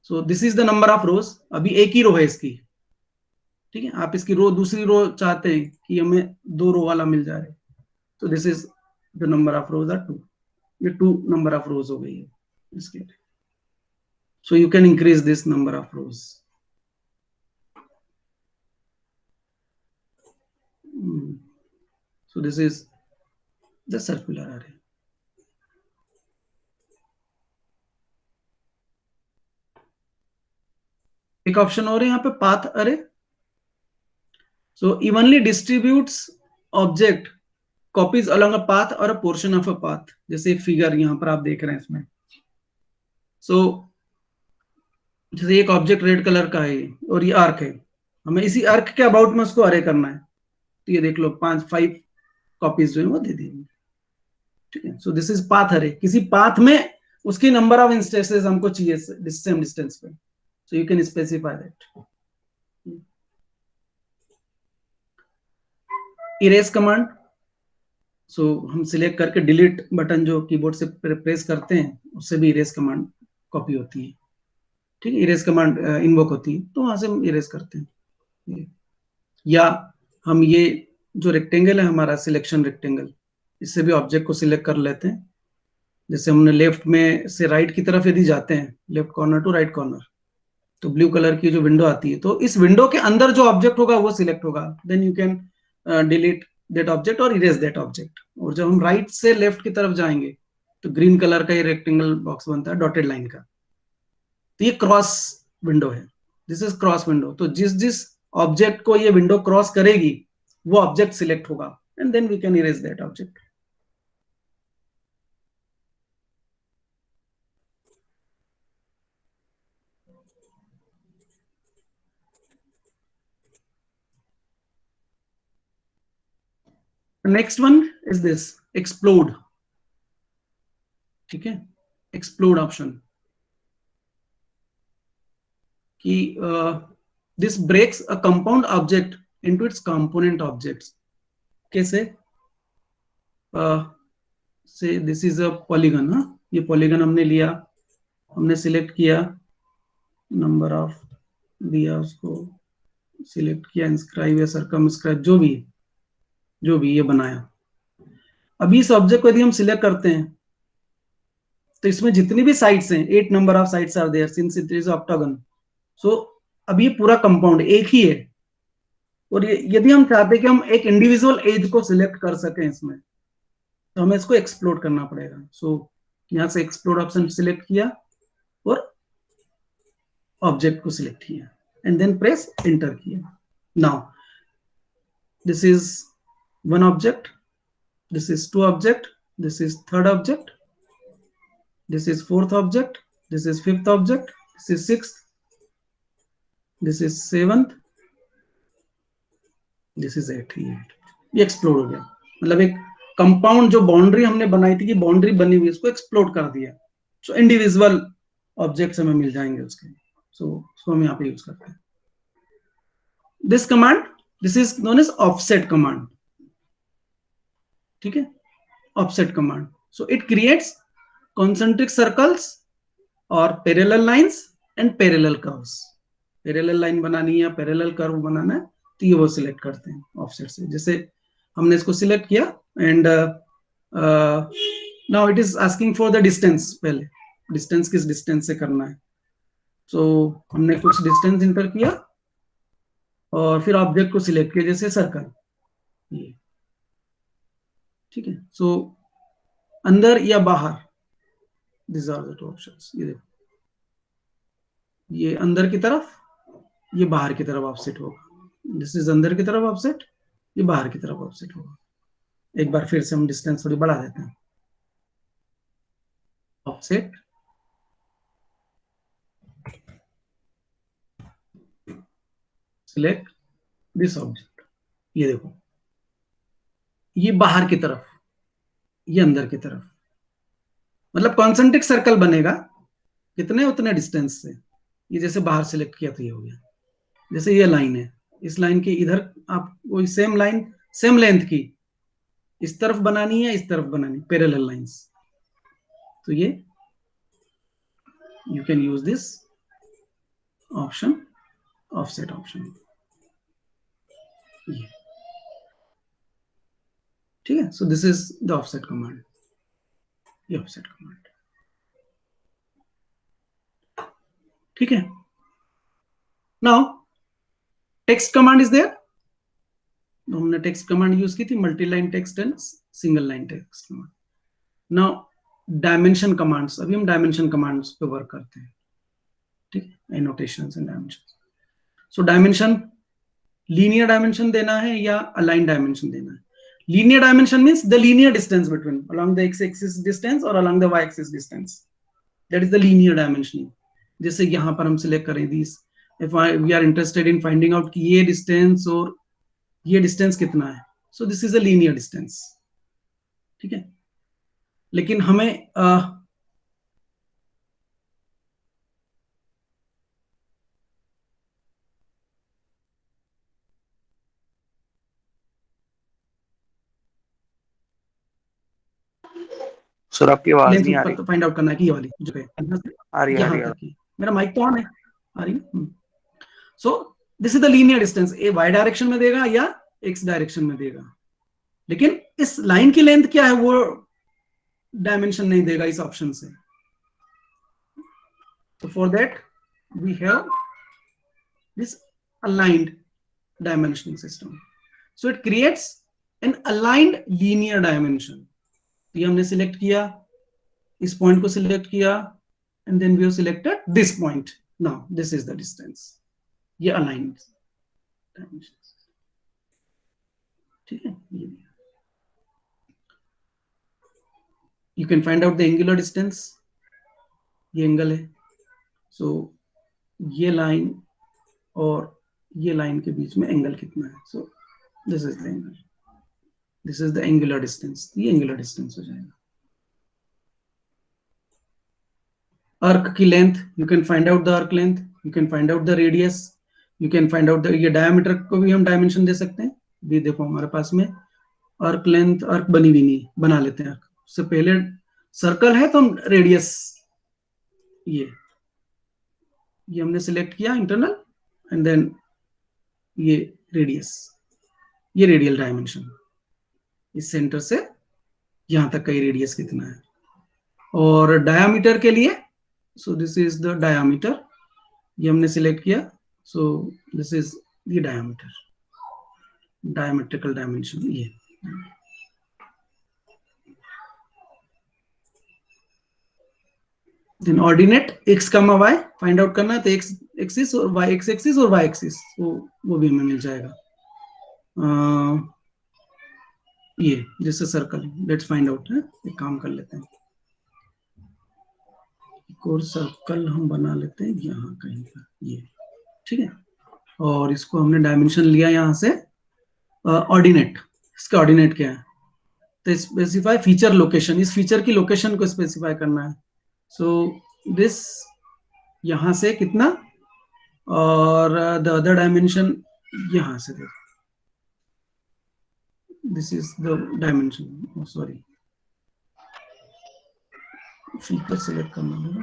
So this is the number of रोज. अभी एक ही रो है इसकी, ठीक है. आप इसकी रो, दूसरी रो चाहते हैं कि हमें 2 रो वाला मिल जाए, तो this is the number of rows are 2. ये 2 नंबर ऑफ रोज हो गई है इसके. So you can increase this number of rows. So this is the circular array. एक ऑप्शन और है यहाँ पे, path array. So evenly distributes object copies along a path और a portion of a path. जैसे फिगर यहाँ पर आप देख रहे हैं इसमें. सो जैसे एक ऑब्जेक्ट रेड कलर का है और ये आर्क है, हमें इसी आर्क के अबाउट में उसको अरे करना है, तो ये देख लो 5 कॉपीज जो है वो दे देंगे, ठीक है. सो दिस इज पाथ अरे. किसी पाथ में उसकी नंबर ऑफ इंस्टेंसेस हमको चाहिए सेम डिस्टेंस पे, so you can specify that. Erase command. So हम सिलेक्ट करके डिलीट बटन जो कीबोर्ड से प्रेस करते हैं, उससे भी इरेज कमांड कॉपी होती है, ठीक है. इरेज कमांड इन्वोक होती है, तो वहां से हम इरेज करते हैं. या हम ये जो रेक्टेंगल है हमारा, सिलेक्शन रेक्टेंगल, इससे भी ऑब्जेक्ट को सिलेक्ट कर लेते हैं. जैसे हमने लेफ्ट में से राइट की तरफ यदि जाते हैं, left corner to right corner, तो ब्लू कलर की जो विंडो आती है, तो इस विंडो के अंदर जो ऑब्जेक्ट होगा वो सिलेक्ट होगा. Then you can delete that object और इरेज दैट ऑब्जेक्ट. और जब हम राइट से लेफ्ट की तरफ जाएंगे तो ग्रीन कलर का ये रेक्टेंगल बॉक्स बनता है डॉटेड लाइन का, तो ये क्रॉस विंडो है. This is cross window. तो जिस जिस ऑब्जेक्ट को ये विंडो क्रॉस करेगी वो ऑब्जेक्ट सिलेक्ट होगा, and then we can erase that object. Next one is this explode, ठीक है. एक्सप्लोड ऑप्शन कि this breaks a compound object into its component objects. कैसे? से दिस इज अ पॉलीगन. हाँ, ये पॉलीगन हमने लिया, हमने सिलेक्ट किया, नंबर ऑफ दिया, उसको सिलेक्ट किया, इंस्क्राइब या सर्कमस्क्राइब, जो भी ये बनाया. अभी इस ऑब्जेक्ट को यदि हम सिलेक्ट करते हैं तो इसमें जितनी भी साइड्स हैं, 8 number of sides are there since it is octagon. So अब ये पूरा कंपाउंड एक ही है, और ये यदि हम चाहते हैं कि हम एक इंडिविजुअल एज को सिलेक्ट कर सकें इसमें, तो हमें इसको एक्सप्लोड करना पड़ेगा. सो यहाँ से एक्सप्लोड ऑप्शन सिलेक्ट किया और ऑब्जेक्ट को सिलेक्ट किया एंड देन प्रेस एंटर किया. Now this is one object, this is two object, this is third object, this is fourth object, this is fifth object, this is sixth, this is seventh, this is eighth. ये एक्सप्लोड हो गया. मतलब एक कंपाउंड जो बाउंड्री हमने बनाई थी कि बाउंड्री बनी हुई उसको एक्सप्लोड कर दिया. सो इंडिविजुअल ऑब्जेक्ट्स हमें मिल जाएंगे उसके. सो उसको हम यहाँ पे यूज करते हैं. This command, this is known as offset command. ठीक है, offset command. So it creates concentric circles और parallel lines and parallel curves. parallel line बनानी है या parallel curve बनाना है तो ये वो सिलेक्ट करते हैं ऑफसेट से. जैसे हमने इसको सिलेक्ट किया and now it is asking for the distance. पहले डिस्टेंस किस डिस्टेंस से करना है. सो हमने कुछ डिस्टेंस इंटर किया और फिर ऑब्जेक्ट को सिलेक्ट किया जैसे सर्कल. ये ठीक है. सो अंदर या बाहर, These are the two options. ये देखो, ये अंदर की तरफ, ये बाहर की तरफ ऑफसेट होगा. दिस इज अंदर की तरफ ऑफसेट, ये बाहर की तरफ ऑफसेट होगा. एक बार फिर से हम डिस्टेंस थोड़ी बढ़ा देते हैं. Offset select this object. ये देखो, ये बाहर की तरफ, ये अंदर की तरफ. मतलब कॉन्सेंट्रिक सर्कल बनेगा कितने उतने डिस्टेंस से. ये जैसे बाहर सिलेक्ट किया तो ये हो गया. जैसे ये लाइन है, इस लाइन के इधर आप वही सेम लाइन सेम लेंथ की इस तरफ बनानी है, इस तरफ बनानी, पैरेलल लाइंस. तो ये you can use this option, offset option. ठीक है. So this is the offset command. ये ऑफसेट कमांड. ठीक है. Now text command is there. हमने टेक्स्ट कमांड यूज की थी, multi line text and single line text command. Now dimension commands. अभी हम डायमेंशन कमांड्स पे वर्क करते हैं. ठीक है, annotations and dimensions. So dimension, linear dimension देना है या अलाइन डायमेंशन देना है. Linear dimension means the linear distance between along the x axis distance or along the y axis distance. That is the linear dimensioning. जैसे यहां पर हम सिलेक्ट करें this, if we are interested in finding out कि ये डिस्टेंस और ये डिस्टेंस कितना है. So this is a linear distance. ठीक है. लेकिन हमें सर आपकी आवाज लेंथ नहीं आ रही. फाइंड आउट करना है कि ये वाली जो है आ रही यहाँ है. तक की. मेरा माइक तो ऑन है, आ रही है. So this is the linear distance. A Y direction में देगा या एक्स डायरेक्शन में देगा. लेकिन इस लाइन की लेंथ क्या है वो डायमेंशन नहीं देगा इस ऑप्शन से. तो for that we have this aligned dimensioning system. So it creates an aligned linear dimension. ये हमने सिलेक्ट किया, इस पॉइंट को सिलेक्ट किया and then we have selected this point. Now this is the distance. ये अलाइंड डायमेंशन. ठीक है. You can find out the angular distance. ये एंगल है. सो ये लाइन और ये लाइन के बीच में एंगल कितना है. So this is the angle, this is the angular distance. ये एंगुलर डिस्टेंस हो जाएगा. अर्क की length, you can find out the arc length, you can find out the radius, you can find out the, ये डायमीटर को भी हम डायमेंशन दे सकते हैं. भी देखो हमारे पास में अर्क लेंथ, अर्क बनी हुई नहीं, बना लेते हैं. अर्क उससे पहले सर्कल है तो हम रेडियस, ये हमने सिलेक्ट किया इंटरनल एंड देन ये रेडियस, ये रेडियल डायमेंशन. इस सेंटर से यहां तक का रेडियस कितना है. और डायामीटर के लिए, so this is the diameter. ये हमने सिलेक्ट किया. So this is the diameter, diametrical dimension. ये then ordinate x, y find out करना है, तो x एक्सिस और y एक्सिस और y एक्सिस, वो भी हमें मिल जाएगा। ये जैसे सर्कल, लेट्स फाइंड आउट है, एक काम कर लेते हैं, एक और सर्कल हम बना लेते हैं यहाँ कहीं पर, ये ठीक है। और इसको हमने डायमेंशन लिया यहाँ से ऑर्डिनेट, इसका ऑर्डिनेट क्या है, तो स्पेसिफाई फीचर लोकेशन, इस फीचर की लोकेशन को स्पेसिफाई करना है। सो दिस यहां से कितना, और द अदर डायमेंशन यहां से देखो, this is the dimension, sorry feature select करना होगा,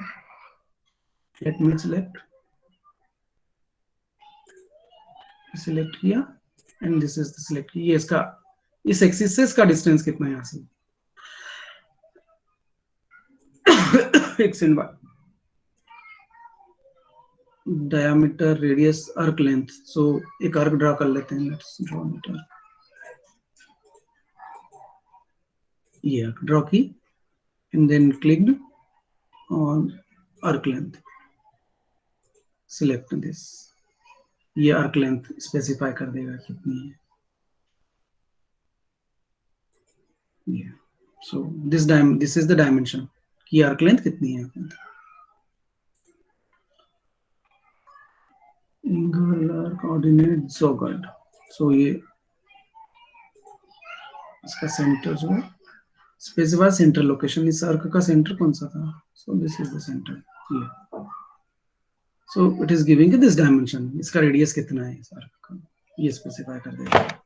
लेट मी सिलेक्ट किया and this is the select, ये इसका, इस एक्सिस से इसका डिस्टेंस कितना है यहाँ से x and y, diameter, radius, arc length. So एक आर्क ड्रा कर लेते हैं, लेट्स ड्रॉ मीटर, ये आर्क ड्रॉ की and then clicked on arc length, select this, ये आर्क लेंथ स्पेसिफाई कर देगा कितनी है ये। So this is the dimension की आर्क लेंथ कितनी है, angle arc ordinate jogged. So ये इसका सेंटर जो है, स्पेसिफाई सेंटर लोकेशन, इस आर्क का सेंटर कौन सा था, so this is the center, ये। So it is giving this dimension, इसका रेडियस कितना है इस आर्क का, ये स्पेसिफाई कर देगा।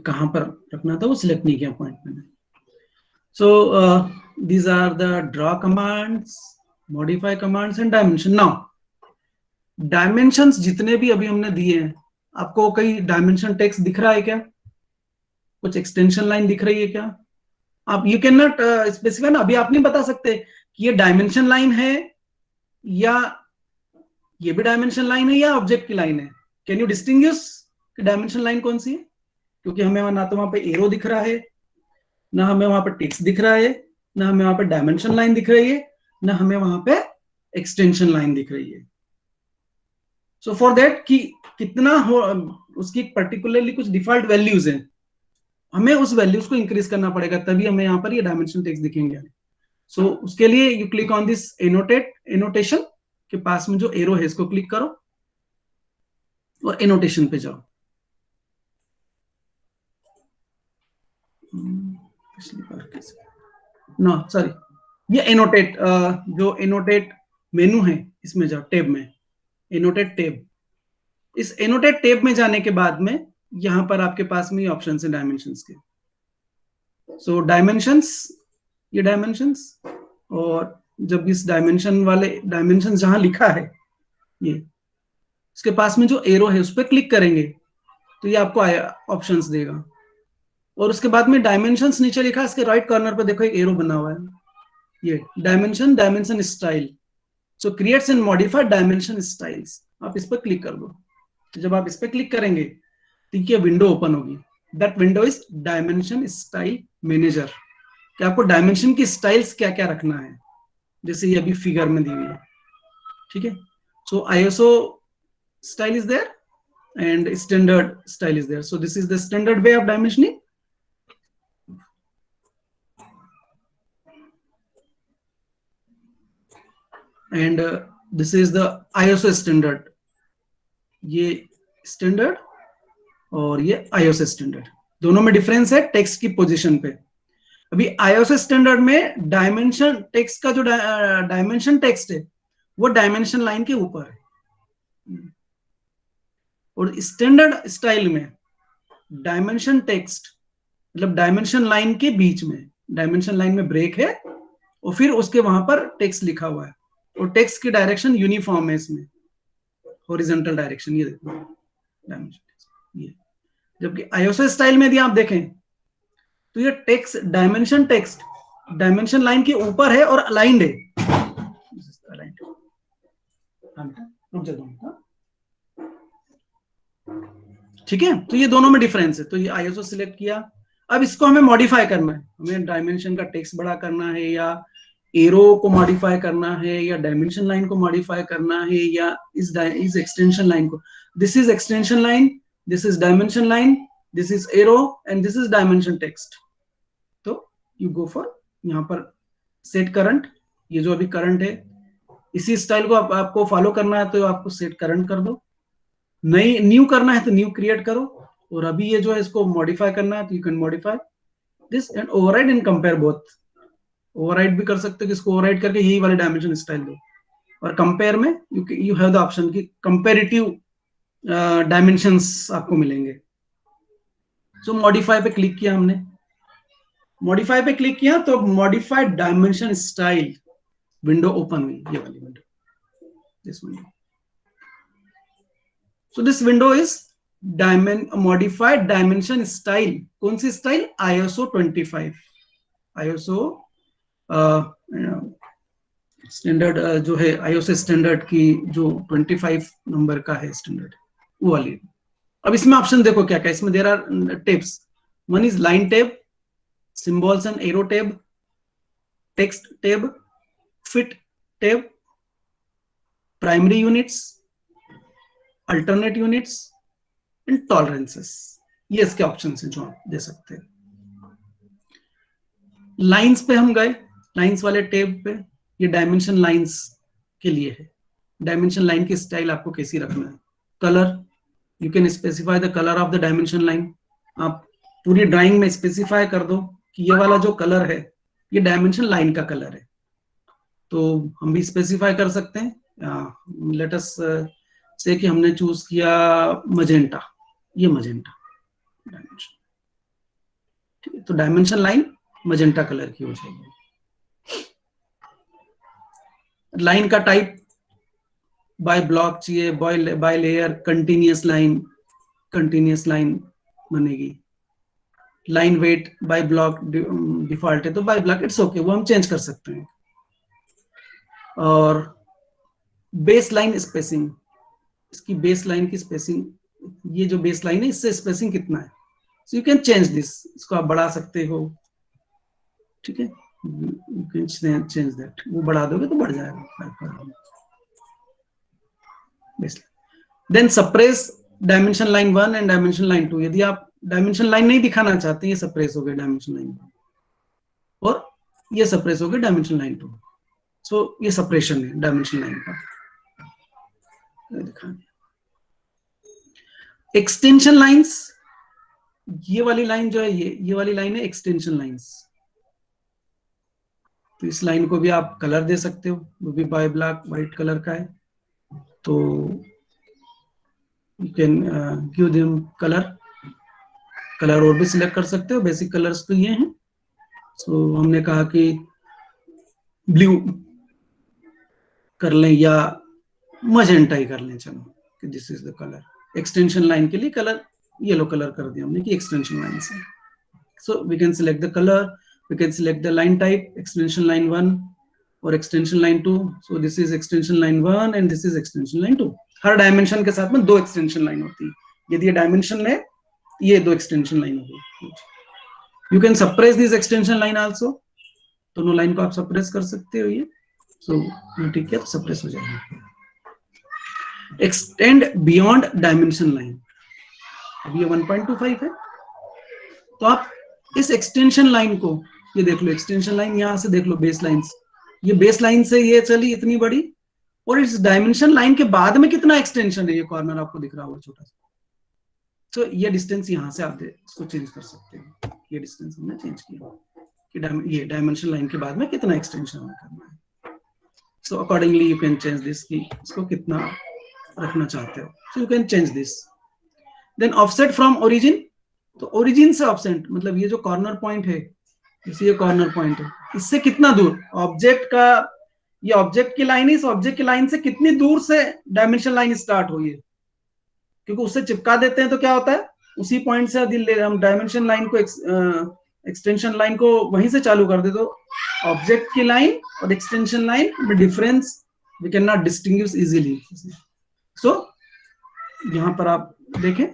कहां पर रखना था वो सिलेक्ट नहीं किया पॉइंट मैंने। So these are the draw commands, modify commands and dimension. Now dimensions जितने भी अभी हमने दिए हैं, आपको कई डायमेंशन टेक्स्ट दिख रहा है क्या, कुछ एक्सटेंशन लाइन दिख रही है क्या, आप यू कैन नॉट स्पेसिफाई ना, अभी आप नहीं बता सकते कि ये डायमेंशन लाइन है या ये भी डायमेंशन लाइन है या ऑब्जेक्ट की लाइन है। कैन यू डिस्टिंग्विश कि डायमेंशन लाइन कौन सी है, क्योंकि हमें ना तो वहां पे एरो दिख रहा है, ना हमें वहां पे टेक्स्ट दिख रहा है, ना हमें वहां पे डायमेंशन लाइन दिख रही है, ना हमें वहां पे एक्सटेंशन लाइन दिख रही है। सो फॉर दैट कि कितना हो, उसकी पर्टिकुलरली कुछ डिफॉल्ट वैल्यूज हैं, हमें उस वैल्यूज को इंक्रीज करना पड़ेगा, तभी हमें यहाँ पर ये डायमेंशन टेक्स्ट दिखेंगे। सो उसके लिए you click on this annotation के पास में जो एरो है इसको क्लिक करो और एनोटेशन पे जाओ। पिछली बार कैसे, नो सॉरी, ये एनोटेट, जो एनोटेट मेनू है इसमें जाओ, टैब में एनोटेट टैब, इस एनोटेट टैब में जाने के बाद में यहां पर आपके पास में ऑप्शन है डायमेंशंस के। सो डायमेंशंस, ये डायमेंशंस, और जब इस डायमेंशन वाले डायमेंशन जहां लिखा है ये, इसके पास में जो एरो है उस पर क्लिक करेंगे तो ये आपको ऑप्शंस देगा, और उसके बाद में डायमेंशंस नीचे लिखा है, इसके राइट कॉर्नर पर देखो एक एरो बना हुआ है, ये dimension style. So creates and modify dimension styles, आप इस पर क्लिक कर दो। तो जब आप इस पर क्लिक करेंगे तो ये विंडो ओपन होगी, that window is dimension style manager, कि आपको डायमेंशन की स्टाइल्स क्या क्या रखना है, जैसे ये अभी फिगर में दी हुई है, ठीक है। So ISO style is there and standard style is there, so this is the standard way of dimensioning. And this is the ISO standard, ये स्टैंडर्ड और ये आईएसओ स्टैंडर्ड, दोनों में डिफरेंस है टेक्स्ट की पोजीशन पे। अभी आईएसओ स्टैंडर्ड में डायमेंशन टेक्स्ट का जो डायमेंशन टेक्स्ट है वो डायमेंशन लाइन के ऊपर है, और स्टैंडर्ड स्टाइल में डायमेंशन टेक्स्ट मतलब डायमेंशन लाइन के बीच में, डायमेंशन लाइन में ब्रेक है और फिर उसके वहां पर टेक्स्ट लिखा हुआ है, और टेक्स्ट की डायरेक्शन यूनिफॉर्म है इसमें, हॉरिजॉन्टल डायरेक्शन, ये देखो डायमेंशन, ये। जबकि आईएसओ स्टाइल में यदि आप देखें तो ये टेक्स्ट डायमेंशन लाइन के ऊपर है और अलाइंड है, ठीक है। तो ये दोनों में डिफरेंस है। तो ये आईएसओ सिलेक्ट किया, अब इसको हमें मॉडिफाई करना है, हमें डायमेंशन का टेक्स्ट बड़ा करना है, या एरो को मॉडिफाई करना है, या डायमेंशन लाइन को मॉडिफाई करना है, या इस एक्सटेंशन लाइन को. This is extension line, this is dimension line, this is arrow and this is dimension text. तो यू गो फॉर यहाँ पर सेट करंट. ये जो अभी करंट है इसी स्टाइल को आपको फॉलो करना है, तो आपको सेट करंट कर दो. नई न्यू करना है तो न्यू क्रिएट करो. और अभी ये जो है इसको मॉडिफाई करना है तो you can modify this and override and compare both. Override भी कर सकते हो कि इसको ओवरराइड करके यही वाले डायमेंशन स्टाइल दो. और कंपेयर में यू हैव द ऑप्शन कि कंपेरेटिव डायमेंशंस आपको मिलेंगे. सो मॉडिफाई पे क्लिक किया हमने. मॉडिफाई पे क्लिक किया तो modified dimension style window open हुई, ये वाली window, this window. So this window is modified dimension style. कौन सी स्टाइल? ISO 25. ISO स्टैंडर्ड जो है, ISO स्टैंडर्ड की जो 25 नंबर का है स्टैंडर्ड, वो वाली. अब इसमें ऑप्शन देखो क्या क्या. इसमें there are tabs. One is line tab, symbols and arrow tab, text tab, fit tab, primary units, alternate units and tolerances. ये इसके ऑप्शंस हैं जो आप दे सकते हैं. लाइंस पे हम गए, लाइंस वाले टेब पे. ये डायमेंशन लाइंस के लिए है. डायमेंशन लाइन की स्टाइल आपको कैसी रखना है. Colour, you can specify the colour of the dimension line. आप पूरी ड्राइंग में स्पेसिफाई कर दो कि ये वाला जो कलर है ये डायमेंशन लाइन का कलर है. तो हम भी स्पेसिफाई कर सकते हैं. लेट अस से कि हमने चूज किया मजेंटा. ये मजेंटा डायमेंशन, ठीक है. तो डायमेंशन लाइन मजेंटा कलर की हो जाएगी. लाइन का टाइप बाय ब्लॉक चाहिए, बाय लेयर, कंटिन्यूअस लाइन बनेगी. Line weight by block default है तो बाय ब्लॉक, इट्स ओके, वो हम चेंज कर सकते हैं. और बेस लाइन स्पेसिंग, इसकी बेस लाइन की स्पेसिंग, ये जो बेस लाइन है इससे स्पेसिंग कितना है, so you can change this. इसको आप बढ़ा सकते हो, ठीक है. You can change that. वो बढ़ा दोगे तो बढ़ जाएगा. Then suppress dimension line 1 and dimension line 2. यदि आप डायमेंशन लाइन नहीं दिखाना चाहते, ये सप्रेस हो गए डायमेंशन लाइन 1 और ये सप्रेस हो गए डायमेंशन लाइन 2. सो ये सप्रेशन है डायमेंशन लाइन का. एक्सटेंशन लाइंस, ये वाली लाइन जो है ये वाली लाइन है एक्सटेंशन लाइंस. तो इस लाइन को भी आप कलर दे सकते हो, वो भी बाय ब्लॉक व्हाइट कलर का है. तो you can give them colour और भी सिलेक्ट कर सकते हो. बेसिक कलर्स तो ये हैं. सो हमने कहा कि ब्लू कर लें या मजेंटा ही कर लें, चलो कि this is the colour. Extension line के लिए कलर येलो कलर कर दिया हमने कि एक्सटेंशन लाइन से. So we can select the colour, we can select the line type, extension line 1 और extension line 2. So this is extension line 1 and this is extension line 2. हर डायमेंशन के साथ में 2 एक्सटेंशन लाइन होती है. यदि ये डायमेंशन है, ये 2 एक्सटेंशन लाइन होगी. You can suppress this extension line also. दोनों लाइन को आप सप्रेस कर सकते हो. ये सो ठीक है, तो सप्रेस हो जाएगी. एक्सटेंड बियॉन्ड डायमेंशन लाइन, अब ये 1.25 है. तो आप इस एक्सटेंशन लाइन को, ये देख लो एक्सटेंशन लाइन, यहां से देख लो बेस लाइन, ये बेस लाइन से ये चली इतनी बड़ी, और इस डायमेंशन लाइन के बाद में कितना एक्सटेंशन है, ये कॉर्नर आपको दिख रहा होगा छोटा सा. तो ये डिस्टेंस यहां से आप इसको चेंज कर सकते हैं. ये डिस्टेंस हमने चेंज किया कि ये डायमेंशन लाइन के बाद में कितना एक्सटेंशन हमें करना है. So accordingly you can change this कि इसको कितना रखना चाहते हो. So you can change this. Then offset from origin. तो ओरिजिन से ऑफसेट मतलब ये जो कॉर्नर पॉइंट है, जैसे ये कॉर्नर पॉइंट है, इससे कितना दूर ऑब्जेक्ट का, ये ऑब्जेक्ट की लाइन है, इस ऑब्जेक्ट की लाइन से कितनी दूर से डायमेंशन लाइन स्टार्ट हुई है. क्योंकि उससे चिपका देते हैं तो क्या होता है, उसी पॉइंट से हम डायमेंशन लाइन को एक्सटेंशन लाइन को वहीं से चालू कर दे तो ऑब्जेक्ट की लाइन और एक्सटेंशन लाइन में difference we can not distinguish easily. So यहां पर आप देखें,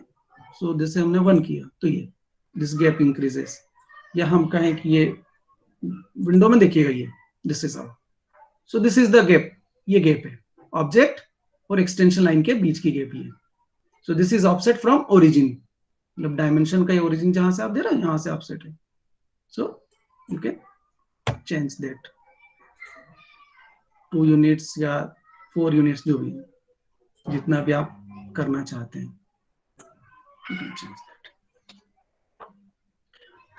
सो जैसे हमने 1 किया तो ये दिस गैप इंक्रीजेस. या हम कहें कि ये विंडो में देखिएगा ये, this is our, so this is the gap, ये गैप है ऑब्जेक्ट और एक्सटेंशन लाइन के बीच की गैप ये। So this is offset from origin, मतलब डायमेंशन का ओरिजिन जहां से आप दे रहे हो यहां से ऑफसेट है। So you can change that 2 units या 4 यूनिट्स, जो भी है, जितना भी आप करना चाहते हैं।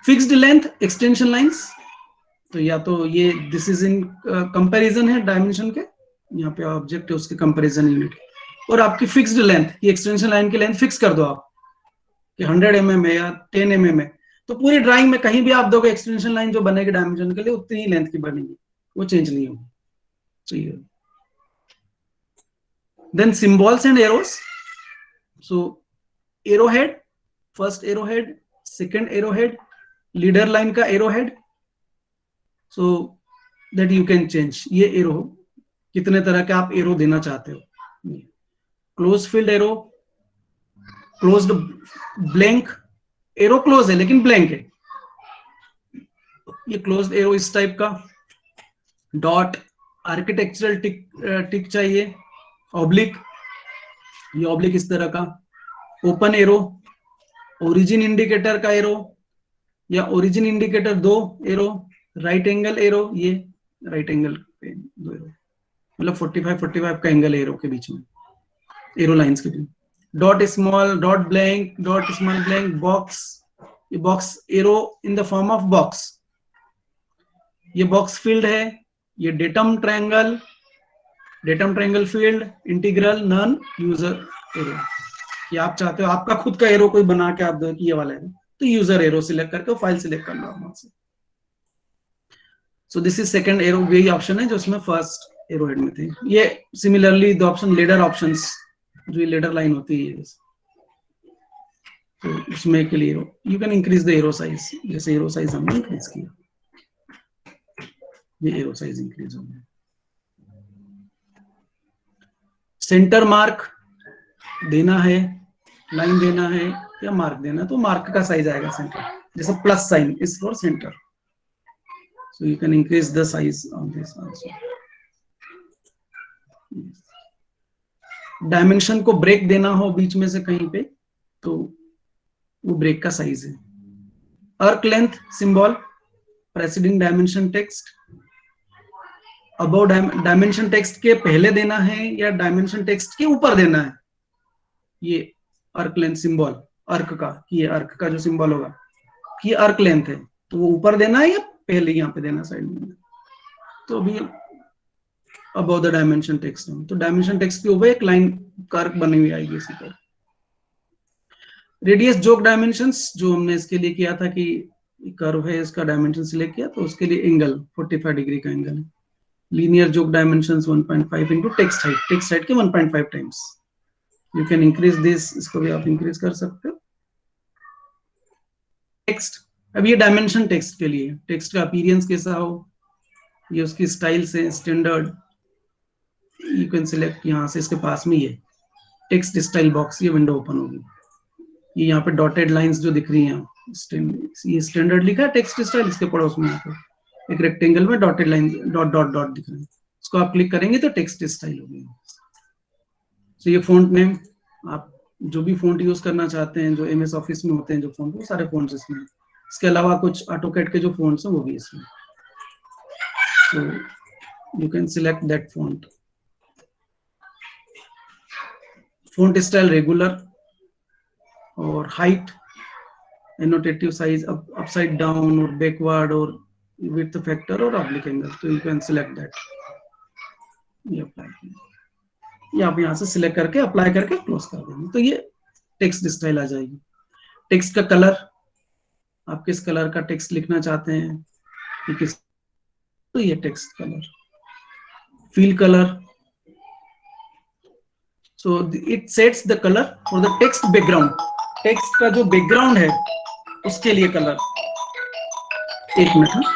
फिक्स्ड लेंथ एक्सटेंशन लाइंस, तो या तो ये दिस इज इन कंपैरिजन है डायमेंशन के, यहाँ पे ऑब्जेक्ट है उसके कंपैरिजन यूनिट, और आपकी फिक्स्ड लेंथ, ये एक्सटेंशन लाइन की लेंथ फिक्स कर दो आप कि 100 mm है या 10 mm है, तो पूरी ड्राइंग में कहीं भी आप दोगे एक्सटेंशन लाइन जो बनेगी डायमेंशन के लिए उतनी ही लेंथ की बनेगी, वो चेंज नहीं होगी। चाहिए then symbols and arrows, so arrow head, first arrow head, second arrow head, leader line का arrow head, so that you can change. ये एरो कितने तरह के आप एरो देना चाहते हो, close filled arrow, closed blank, arrow close है लेकिन ब्लैंक है, ये क्लोज्ड एरो इस टाइप का, डॉट, आर्किटेक्चरल टिक टिक चाहिए, ऑब्लिक, ये ऑब्लिक इस तरह का, ओपन एरो, ओरिजिन इंडिकेटर का एरो या origin indicator 2 arrow, right angle arrow, ये राइट एंगल पे 2 एरो, मतलब 45 का एंगल एरो के बीच में, एरो लाइंस के बीच, dot small, dot blank, dot small blank, box, ये box arrow in the form of box, ये बॉक्स फील्ड है, ये datum triangle, datum triangle filled, integral, none, user arrow, ये आप चाहते हो आपका खुद का एरो कोई बना के आप दो कि ये वाला है, तो यूजर एरो सिलेक्ट करके फाइल सिलेक्ट कर लो वहां से। So this is second arrow, वही ऑप्शन है जो उसमें फर्स्ट एरो हेड में थे। ये similarly the option ladder options, जो ये लेडर लाइन होती है, तो उसमें के लिए you can increase the arrow size, जैसे एरो साइज हमने इंक्रीज किया, ये एरो साइज इंक्रीज हो गया। सेंटर मार्क देना है, लाइन देना है या मार्क देना है, तो मार्क का साइज आएगा सेंटर, जैसे plus sign is for centre, so you can increase the size of this also. Dimension को ब्रेक देना हो बीच में से कहीं पे, तो वो ब्रेक का साइज है। अर्क length symbol, presiding dimension text, above dimension text के पहले देना है या डायमेंशन टेक्स्ट के ऊपर देना है, ये अर्क लेंथ सिंबल, अर्क का, ये अर्क का जो सिंबल होगा कि अर्क लेंथ है, तो वो ऊपर देना है या पहले यहाँ पे देना साइड में, तो अभी अबव द डायमेंशन टेक्स्ट, तो डायमेंशन टेक्स्ट के ऊपर एक लाइन कर्व बनी हुई आएगी इसी पर। रेडियस जोक डायमेंशंस, जो हमने इसके लिए किया था कि कर्व है इसका डायमेंशन सिलेक्ट किया, तो उसके लिए एंगल 45 डिग्री का एंगल है। Linear joke dimensions 1.5 into text height के 1.5 times, you can increase this, इसको भी आप इंक्रीज कर सकते हो। टेक्स्ट, अब ये डायमेंशन टेक्स्ट के लिए, टेक्स्ट का अपीयरेंस कैसा हो, ये उसकी स्टाइल से स्टैंडर्ड, यू कैन सिलेक्ट यहाँ से, इसके पास में ये टेक्स्ट स्टाइल बॉक्स, ये विंडो ओपन होगी, ये यहाँ पे डॉटेड लाइंस जो दिख रही हैं, ये स्टैंडर्ड लिखा है टेक्स्ट स्टाइल, इसके पड़ोस में यहाँ पे एक रेक्टेंगल में dotted line, dot dot dot दिख रहे हैं, इसको आप क्लिक करेंगे तो टेक्स्ट स्टाइल होगी। तो ये फॉन्ट नेम, आप जो भी फॉन्ट यूज करना चाहते हैं, जो एमएस ऑफिस में होते हैं जो फॉन्ट, वो सारे फॉन्ट्स इसमें, इसके अलावा कुछ ऑटोकैड के जो फॉन्ट्स हैं वो भी इसमें, तो you can select that font. Font style regular, और हाइट, एनोटेटिव साइज, अपसाइड डाउन और बैकवर्ड और विड्थ फैक्टर और ऑब्लिक एंगल, तो यू कैन सिलेक्ट दैट। ये अप्लाई, ये आप यहाँ से सिलेक्ट करके अप्लाई करके क्लोज कर देंगे, तो ये टेक्स्ट स्टाइल आ जाएगी। टेक्स्ट का कलर, आप किस कलर का टेक्स्ट लिखना चाहते हैं, तो ये text colour, feel colour, so it sets the colour for the text background, text का जो बैकग्राउंड है उसके लिए कलर। एक मिनट,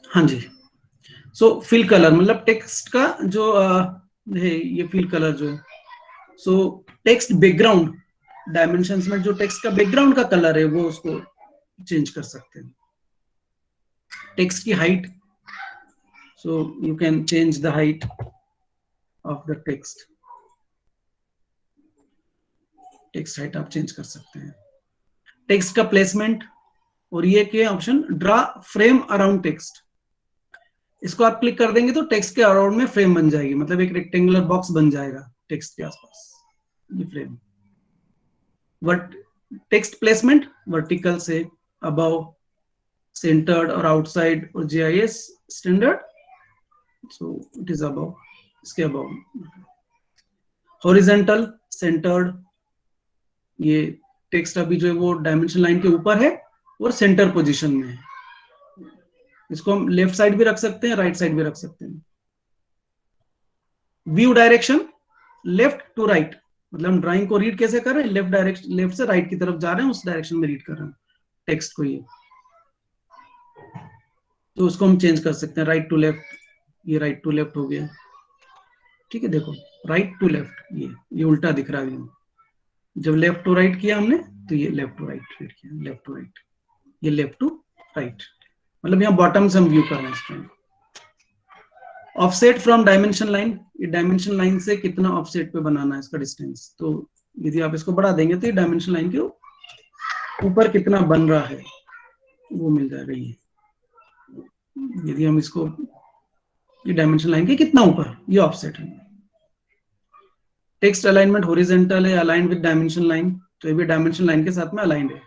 हाँ जी, सो फिल कलर मतलब टेक्स्ट का जो है, ये फिल कलर जो है, सो टेक्स्ट बैकग्राउंड डायमेंशंस में जो टेक्स्ट का बैकग्राउंड का कलर है वो उसको चेंज कर सकते हैं. टेक्स्ट की height, so you can change the height of the text. Text height आप चेंज कर सकते हैं. टेक्स्ट का प्लेसमेंट, और ये क्या option, draw frame around text. इसको आप क्लिक कर देंगे तो टेक्स्ट के अराउंड में फ्रेम बन जाएगी, मतलब एक रेक्टेंगुलर बॉक्स बन जाएगा टेक्स्ट के आसपास, ये frame. But text placement vertical से, अबव, सेंटर्ड और आउटसाइड और GIS standard, so it is above, इसके अबव. हॉरिजॉन्टल, सेंटर्ड, ये टेक्स्ट अभी जो है वो डायमेंशन लाइन के ऊपर है और सेंटर पोजीशन में है. इसको हम लेफ्ट साइड भी रख सकते हैं, राइट साइड भी रख सकते हैं. View direction, left to right, मतलब हम ड्राइंग को रीड कैसे कर रहे हैं, लेफ्ट डायरेक्शन, लेफ्ट से राइट की तरफ जा रहे हैं, उस डायरेक्शन में रीड कर रहे हैं टेक्स्ट को. ये तो उसको हम चेंज कर सकते हैं, राइट टू लेफ्ट, ये राइट टू लेफ्ट हो गया. ठीक है, देखो राइट टू लेफ्ट, ये उल्टा दिख रहा है. जब लेफ्ट टू राइट किया हमने तो ये लेफ्ट टू राइट किया, लेफ्ट टू राइट, ये लेफ्ट टू राइट, मतलब यहाँ बॉटम से हम व्यू कर रहे हैं इसमें. ऑफसेट फ्रॉम डायमेंशन लाइन, ये डायमेंशन लाइन से कितना ऑफसेट पे बनाना है इसका डिस्टेंस. तो यदि आप इसको बढ़ा देंगे तो ये डायमेंशन लाइन के ऊपर कितना बन रहा है वो मिल जाएगा. ये यदि हम इसको, ये डायमेंशन लाइन के कितना ऊपर, ये ऑफसेट है. टेक्स्ट अलाइनमेंट हॉरिजॉन्टल है, अलाइंड विद डायमेंशन लाइन, तो ये भी डायमेंशन लाइन के साथ में अलाइंड है.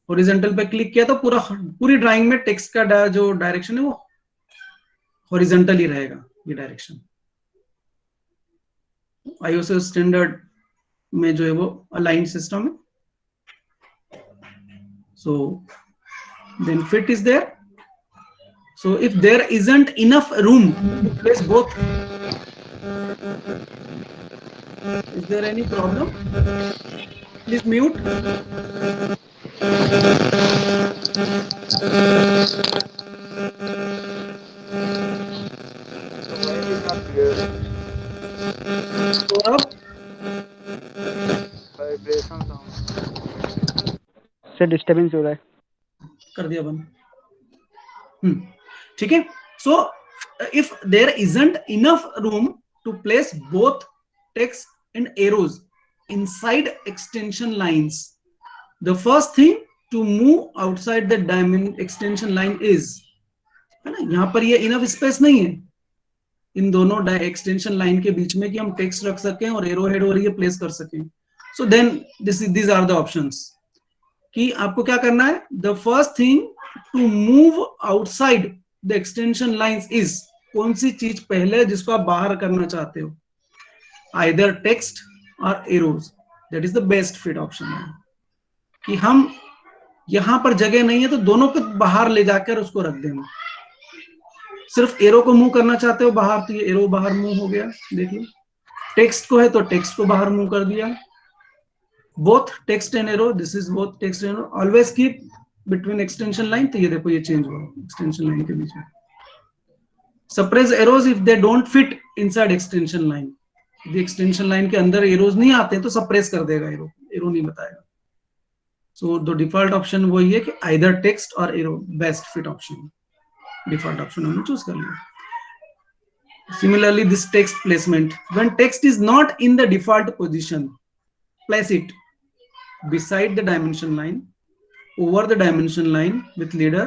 हॉरिजॉन्टल पे क्लिक किया तो पूरी ड्राइंग में टेक्स्ट का जो डायरेक्शन है वो हॉरिजॉन्टल ही रहेगा, ये डायरेक्शन. ISO स्टैंडर्ड में जो है वो अलाइंड सिस्टम है. So then fit is there. So if there isn't enough room to place both, is there any problem? Please mute. Sir disturbance हो रहा है. कर दिया बंद. ठीक है. So if there isn't enough room to place both text and arrows inside extension lines, the first thing to move outside the extension line is, है ना, यहाँ पर ये इनफ स्पेस नहीं है इन दोनों एक्सटेंशन लाइन के बीच में कि हम टेक्स्ट रख सकें और एरो हेड और ये प्लेस कर सकें. So then these are the options कि आपको क्या करना है. the first thing to move outside the extension lines is, कौन सी चीज पहले जिसको आप बाहर करना चाहते हो, either text or arrows, that is the best fit option है. कि हम यहां पर जगह नहीं है तो दोनों को बाहर ले जाकर उसको रख देंगे. सिर्फ एरो को मूव करना चाहते हो बाहर तो ये एरो बाहर मूव हो गया, देख लो. टेक्स्ट को है तो टेक्स्ट को बाहर मूव कर दिया. Both text and arrow, this is both text and arrow. Always keep between extension line, तो ये देखो ये चेंज हुआ एक्सटेंशन लाइन के बीच में. Suppress arrows if they don't fit inside extension line, यदि एक्सटेंशन लाइन के अंदर एरोज नहीं आते तो सप्रेस कर देगा, एरो नहीं बताएगा. सो द डिफॉल्ट ऑप्शन वही है कि आइदर टेक्स्ट और arrow, best fit option, default option हमने चूज कर लिया. Similarly, this text placement, when text is not in the default position, place it beside the dimension line, over the dimension line with leader,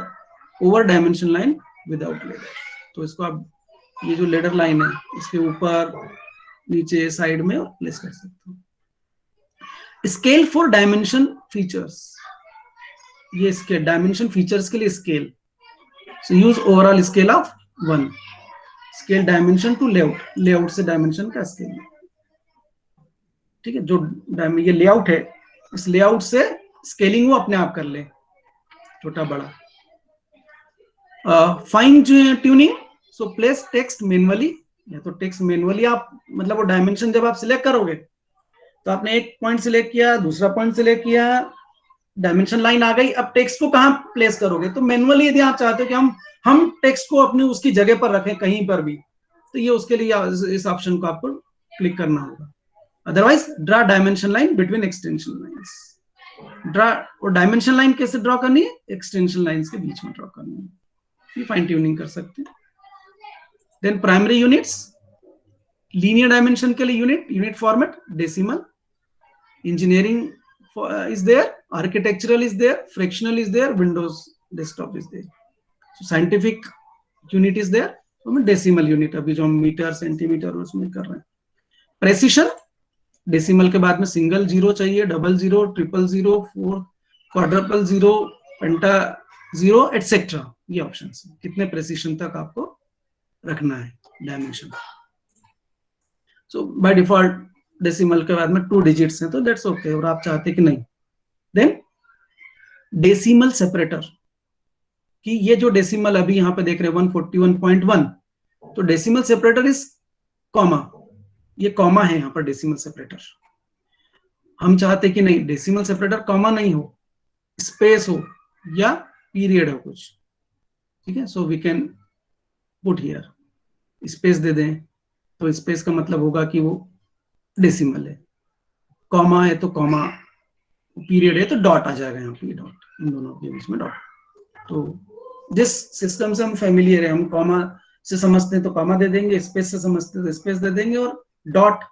over dimension line without leader. तो इसको आप ये जो leader line है इसके ऊपर, नीचे, साइड में प्लेस कर सकते हो. स्केल फॉर डायमेंशन फीचर्स, ये इसके डायमेंशन फीचर्स के लिए scale. So use overall scale of 1. Scale dimension to layout, layout से डायमेंशन का स्केल. ठीक है, जो ये लेआउट है इस लेआउट से स्केलिंग वो अपने आप कर ले, छोटा बड़ा. Fine tuning, so place text manually, या तो टेक्स्ट मैनुअली आप, मतलब वो डायमेंशन जब आप सिलेक्ट करोगे तो आपने एक पॉइंट सिलेक्ट किया, दूसरा पॉइंट सिलेक्ट किया, डायमेंशन लाइन आ गई, अब टेक्स्ट को कहाँ प्लेस करोगे? तो मैनुअली यदि आप चाहते हो कि हम टेक्स्ट को अपनी उसकी जगह पर रखें कहीं पर भी, तो ये उसके लिए इस ऑप्शन को आपको क्लिक करना होगा। Otherwise draw dimension line between extension lines. Draw, और डायमेंशन लाइन कैसे ड्रॉ करनी है? एक्सटेंशन लाइंस के बीच में ड्रॉ करनी है, ये फाइन ट्यूनिंग कर सकते हैं। Then primary units, linear dimension के लिए unit format decimal, engineering is there, architectural is there, fractional is there, Windows desktop is there. So scientific unit is there, तो हमें डेसिमल यूनिट अभी जो हम मीटर सेंटीमीटर उसमें कर रहे हैं। प्रेसिशन, डेसिमल के बाद में सिंगल जीरो चाहिए, double zero, triple zero, four, quadruple zero, penta zero, etcetera, ये ऑप्शन है कितने प्रेसिशन तक आपको रखना है dimension. So by default decimal के बाद में 2 डिजिट्स हैं तो दैट्स ओके, और आप चाहते कि नहीं। देन डेसिमल सेपरेटर, कि ये जो डेसिमल अभी यहाँ पे देख रहे हैं 141.1, तो डेसिमल सेपरेटर इज कॉमा, ये कॉमा है यहाँ पर डेसिमल सेपरेटर। हम चाहते कि नहीं, डेसिमल सेपरेटर कॉमा नहीं हो, स्पेस हो या पीरियड हो कुछ, ठीक है। So we can put here, space दे दें तो स्पेस का मतलब होगा कि वो डेसिमल है, कॉमा है तो कॉमा, पीरियड है तो डॉट आ जाएगा यहाँ पे, डॉट, इन दोनों के बीच में डॉट। तो जिस सिस्टम से हम फेमिलियर है, हम कॉमा से समझते हैं तो कॉमा दे देंगे, स्पेस से समझते हैं तो स्पेस दे देंगे, और डॉट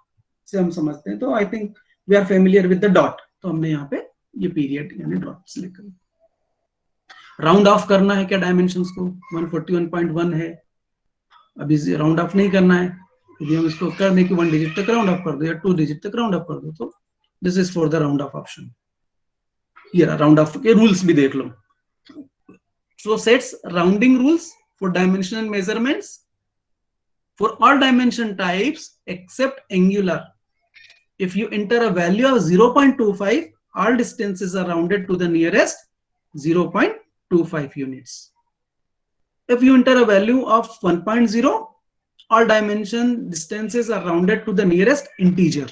से हम समझते हैं तो I think we are familiar with the dot, तो हमने यहाँ पे ये पीरियड यानी डॉट सिलेक्ट कर। राउंड ऑफ करना है क्या डायमेंशंस को? 141.1 है, अभी राउंड ऑफ नहीं करना है, यदि हम इसको कर दें कि 1 डिजिट तक राउंड ऑफ कर दो या 2 डिजिट तक राउंड ऑफ कर दो, तो this is for the round off option. ये राउंड ऑफ के रूल्स भी देख लो। So sets rounding rules for dimensional measurements for all dimension types except angular. If you enter a value of 0.25, all distances are rounded to the nearest 0.25 units. If you enter a value of 1.0, all dimension distances are rounded to the nearest integer.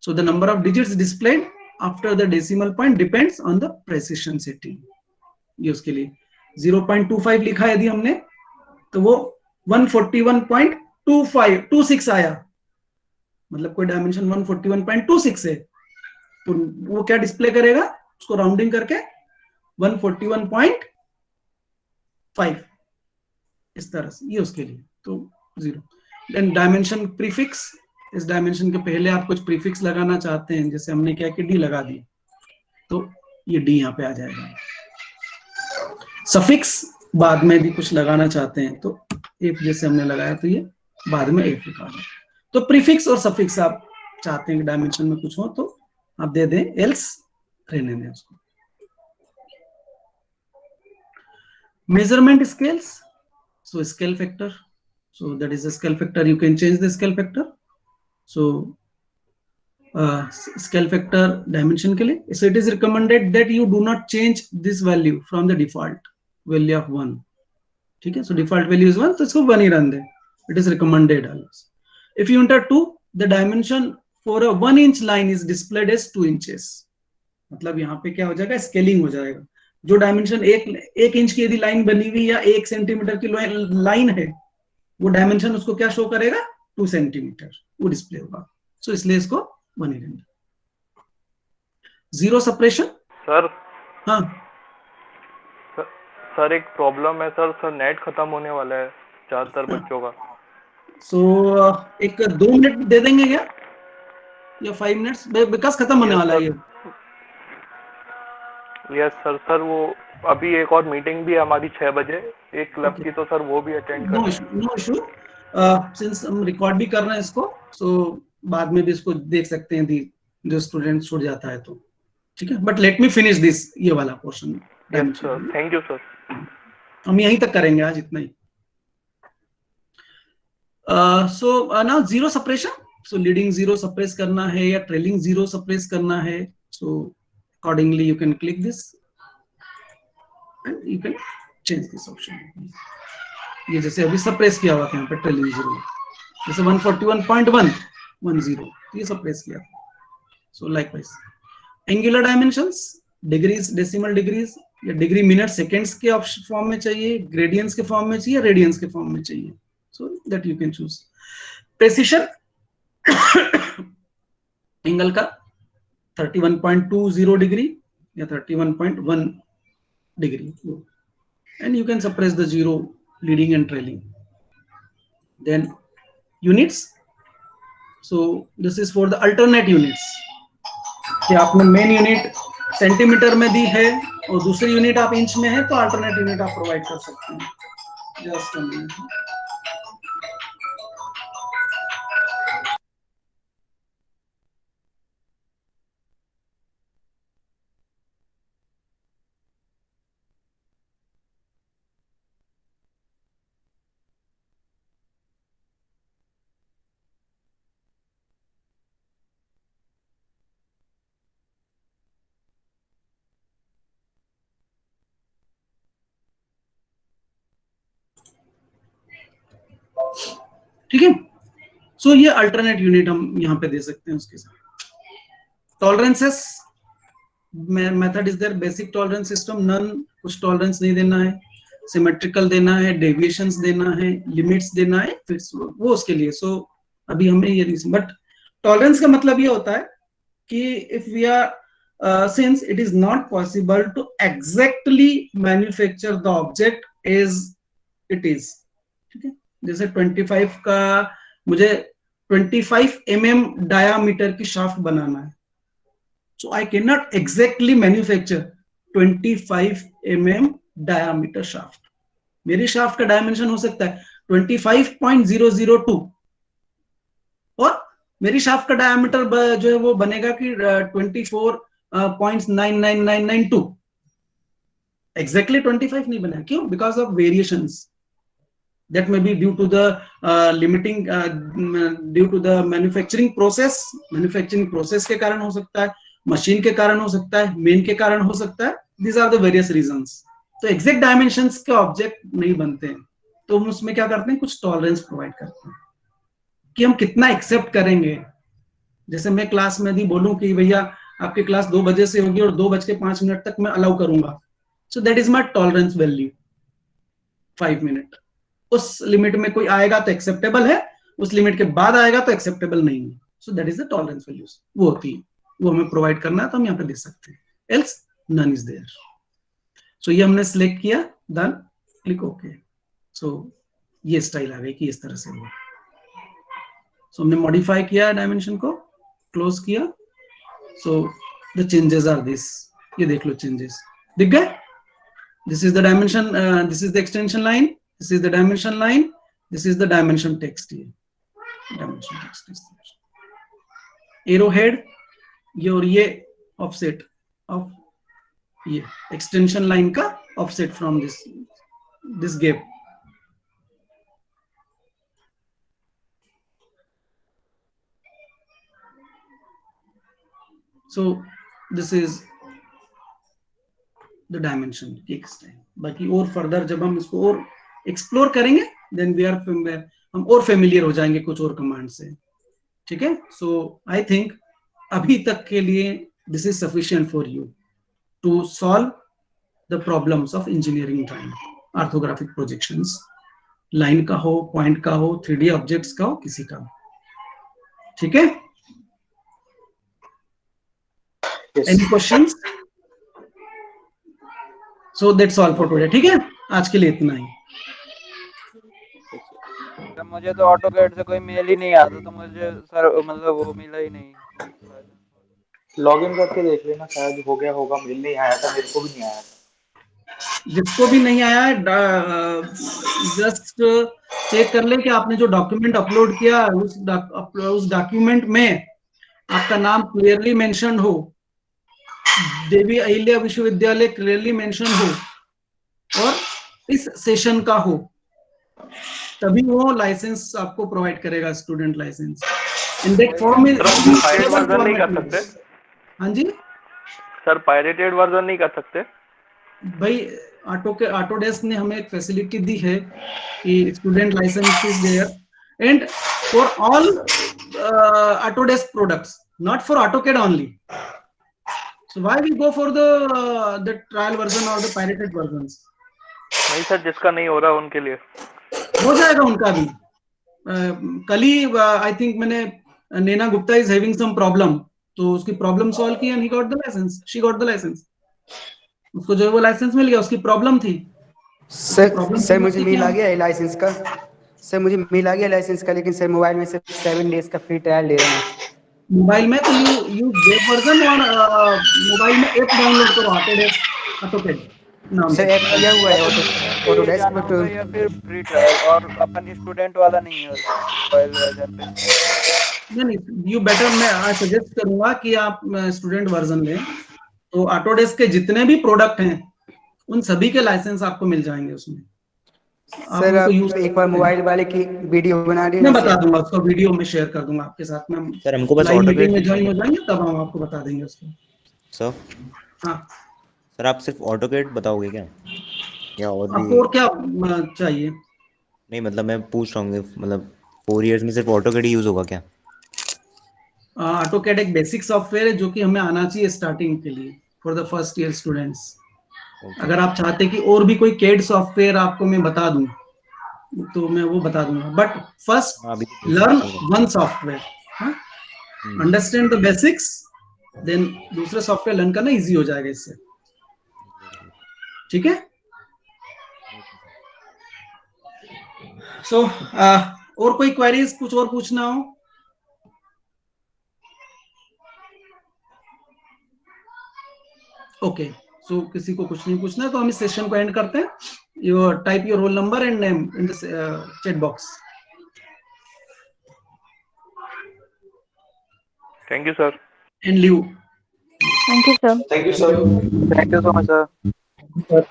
So the number of digits displayed after the decimal point depends on the precision setting. ये उसके लिए 0.25 लिखा है यदि हमने, तो वो 141.26 आया, मतलब कोई डायमेंशन 141.26 है, तो वो क्या डिस्प्ले करेगा? उसको राउंडिंग करके 141.5 इस तरह से, ये उसके लिए तो 0। देन डायमेंशन प्रीफिक्स, इस डायमेंशन के पहले आप कुछ प्रीफिक्स लगाना चाहते हैं, जैसे हमने क्या कि डी लगा दी, तो ये डी यहाँ पे आ जाएगा। सफिक्स बाद में भी कुछ लगाना चाहते हैं तो एफ जैसे हमने लगाया, तो ये बाद में एफ लिखा है। तो प्रीफिक्स और सफिक्स आप चाहते हैं कि डायमेंशन में कुछ हो तो आप दे दें, एल्स रहने दें उसको। Measurement scales, so scale factor, so that is a scale factor, you can change the scale factor. So scale factor dimension के लिए, so it is recommended that you do not change this value from the default value of 1, ठीक है। so default value is 1, तो इसको 1 ही रन दे, it is recommended always. If you enter 2, the dimension for a 1 inch line is displayed as 2 inches, मतलब यहाँ पे क्या हो जाएगा? स्केलिंग हो जाएगा। जो डायमेंशन 1 इंच की यदि लाइन बनी हुई या 1 सेंटीमीटर की लाइन है, वो डायमेंशन उसको क्या शो करेगा? 2 सेंटीमीटर वो डिस्प्ले होगा। सो इसलिए इसको 1 ही रहेंगे। Zero separation. सर, हाँ सर एक प्रॉब्लम है सर नेट खत्म होने वाला है ज्यादातर बच्चों का। सो एक 2 मिनट दे देंगे क्या, या 5 मिनट्स, बिकॉज खत्म होने वाला है ये। यस सर, सर वो अभी एक और मीटिंग भी है हमारी 6 बजे, एक क्लब की, तो सर वो भी अटेंड करना है। नो इशू, सिंस हम रिकॉर्ड भी कर रहे हैं इसको, सो बाद में भी इसको देख सकते हैं जो स्टूडेंट छूट जाता है तो, ठीक है। But let me finish this, ये वाला पोर्शन। Thank you sir. हम यहीं तक करेंगे आज, इतना ही। सो नाउ जीरो सेपरेशन, सो लीडिंग जीरो सप्रेस करना है या ट्रेलिंग जीरो सप्रेस करना है, सो accordingly you can click this and you can change this option. ये जैसे अभी सप्रेस किया हुआ था यहाँ पे ट्रेलिंग जीरो, जैसे 141.110 ये सप्रेस किया। सो likewise angular dimensions, degrees decimal degrees या डिग्री मिनट सेकेंड्स के फॉर्म में चाहिए, ग्रेडियंट्स के फॉर्म में चाहिए, रेडियंस के फॉर्म में चाहिए, सो that you can choose. Precision angle का 31.20 डिग्री या 31.1 degree, and you can suppress the zero leading and trailing. Then units, so this is for the alternate units कि आपने मेन यूनिट सेंटीमीटर में दी है और दूसरी यूनिट आप इंच में है, तो अल्टरनेट यूनिट आप प्रोवाइड कर सकते हैं। Just a minute. ठीक है, सो ये अल्टरनेट यूनिट हम यहाँ पे दे सकते हैं उसके साथ। Tolerances method is there, basic tolerance system, none, कुछ टॉलरेंस नहीं देना है, सिमेट्रिकल देना है, डेविएशंस देना है, लिमिट्स देना है, फिक्स वो उसके लिए। सो अभी हमें ये नहीं, बट टॉलरेंस का मतलब ये होता है कि if we are since it is not possible to exactly manufacture the object as it is, ठीक है, जैसे 25 का मुझे 25 mm डायामीटर की शाफ्ट बनाना है, so I cannot exactly manufacture 25 mm diameter shaft. मेरी शाफ्ट का डायमेंशन हो सकता है 25.002 और मेरी शाफ्ट का डायमीटर जो है वो बनेगा कि 24.99992, एग्जैक्टली 25 नहीं बना। क्यों? Because of variations that may be due to the due to the manufacturing process के कारण हो सकता है, मशीन के कारण हो सकता है, मेन के कारण हो सकता है, these are the various reasons। तो एग्जैक्ट डायमेंशंस के ऑब्जेक्ट नहीं बनते हैं, तो हम उसमें क्या करते हैं, कुछ टॉलरेंस प्रोवाइड करते हैं कि हम कितना एक्सेप्ट करेंगे। जैसे मैं क्लास में यदि बोलूं कि भैया आपकी क्लास 2 बजे से होगी और 2:05 तक मैं अलाउ करूंगा, सो that is my tolerance value 5 minute. उस लिमिट में कोई आएगा तो एक्सेप्टेबल है, उस लिमिट के बाद आएगा तो एक्सेप्टेबल नहीं है, सो that is the tolerance values, वो होती है, वो हमें प्रोवाइड करना है तो हम यहाँ पे दे सकते हैं, एल्स नन इज देयर। सो ये हमने सिलेक्ट किया, डन, क्लिक ओके। सो ये स्टाइल आ गई कि इस तरह से हुआ। सो हमने मॉडिफाई किया डायमेंशन को, क्लोज किया, so the changes are this, ये देख लो चेंजेस दिख गए। This is the dimension, this is the extension line, this is the dimension line, this is the dimension text here, dimension text is there, arrowhead ये और ये offset of ये extension line का offset from this gap। so this is the dimension extent। बाकी और फर्दर जब हम इसको और एक्सप्लोर करेंगे देन वी आर हम और फेमिलियर हो जाएंगे कुछ और कमांड से, ठीक है। सो आई थिंक अभी तक के लिए this is sufficient for you to solve the problems of engineering drawing, orthographic projections, line का हो, पॉइंट का हो, 3D ऑब्जेक्ट्स का हो, किसी का, ठीक है। Any questions? So that's all for today, ठीक है, आज के लिए इतना ही। सर मुझे तो ऑटोकैड से कोई मेल ही नहीं आता, तो मुझे सर मतलब वो मिला ही नहीं। लॉगिन करके देख लेना, शायद हो गया होगा, मेल नहीं आया था, मेरे को भी नहीं आया था। जिसको भी नहीं आया जस्ट चेक कर ले कि आपने जो डॉक्यूमेंट अपलोड किया उस डॉक्यूमेंट में आपका नाम क्लियरली मेंशन हो, देवी अहिल्या विश्वविद्यालय क्लियरली मेंशन हो और इस सेशन का हो, तभी वो लाइसेंस आपको प्रोवाइड करेगा, student licence. In that form में पायरेटेड वर्जन नहीं कर सकते? हाँ जी सर, पायरेटेड वर्जन नहीं कर सकते भाई। ऑटोडेस्क ने हमें एक फैसिलिटी दी है कि student licence is there and for all Autodesk products, not for AutoCAD only. So why we go for the trial version or the pirated versions? नहीं सर, जिसका नहीं हो रहा उनके लिए हो जाएगा उनका भी। कल ही आई थिंक मैंने Naina Gupta is having some problem, तो उसकी प्रॉब्लम सॉल्व की and he got the license, she got the license. उसको जो है वो लाइसेंस मिल गया, उसकी प्रॉब्लम थी। सर मुझे मेल आ गया है लाइसेंस का। सर मुझे मेल आ गया लाइसेंस का, लेकिन सर मोबाइल में सिर्फ 7 डेज का फ्री ट्रायल दे रहे हैं। मोबाइल में तो यू वेब वर्जन और मोबाइल में ऐप डाउनलोड करो ऑटोकैड नाम सर से। ऐप किया हुआ है ऑटोडेस्क जाना बट होगा या फिर फ्री ट्रायल, और अपन स्टूडेंट वाला नहीं है मोबाइल वर्जन पे। नहीं, यू बेटर, मैं आई सजेस्ट करूंगा कि आप स्टूडेंट वर्जन लें, तो ऑटोडेस्क के जितने भी प्रोडक्ट हैं उन सभी के लाइसेंस आपको मिल जाएंगे उसमें। सर आप एक बार मोबाइल वाले की वीडियो बना दी, मैं बता दूंगा उसको, वीडियो में शेयर कर दूंगा आपके साथ में। सर हमको बस लाइव मीटिंग ऑटोकैड में ज्वाइन हो जाएंगे तब हम आपको बता देंगे उसको। सर। हाँ सर आप सिर्फ ऑटोकैड बताओगे क्या, या और भी? आपको और क्या चाहिए? नहीं मतलब मैं पूछ रहा हूँ, मतलब 4 इयर्स में सिर्फ ऑटोकैड ही यूज होगा क्या? ऑटोकैड एक बेसिक सॉफ्टवेयर है जो कि हमें आना चाहिए स्टार्टिंग के लिए for the first year students. अगर आप चाहते कि और भी कोई कैड सॉफ्टवेयर आपको मैं बता दूं तो मैं वो बता दूंगा, but first learn one software, understand the basics, then दूसरे सॉफ्टवेयर लर्न करना इजी हो जाएगा इससे। ठीक है? सो और कोई क्वेरीज, कुछ और पूछना हो? ओके, सो किसी को कुछ नहीं पूछना है तो हम इस सेशन को एंड करते हैं। You type your roll number and name in the chat box. Thank you sir. And leave. Thank you sir. Thank you sir. Thank you so much sir.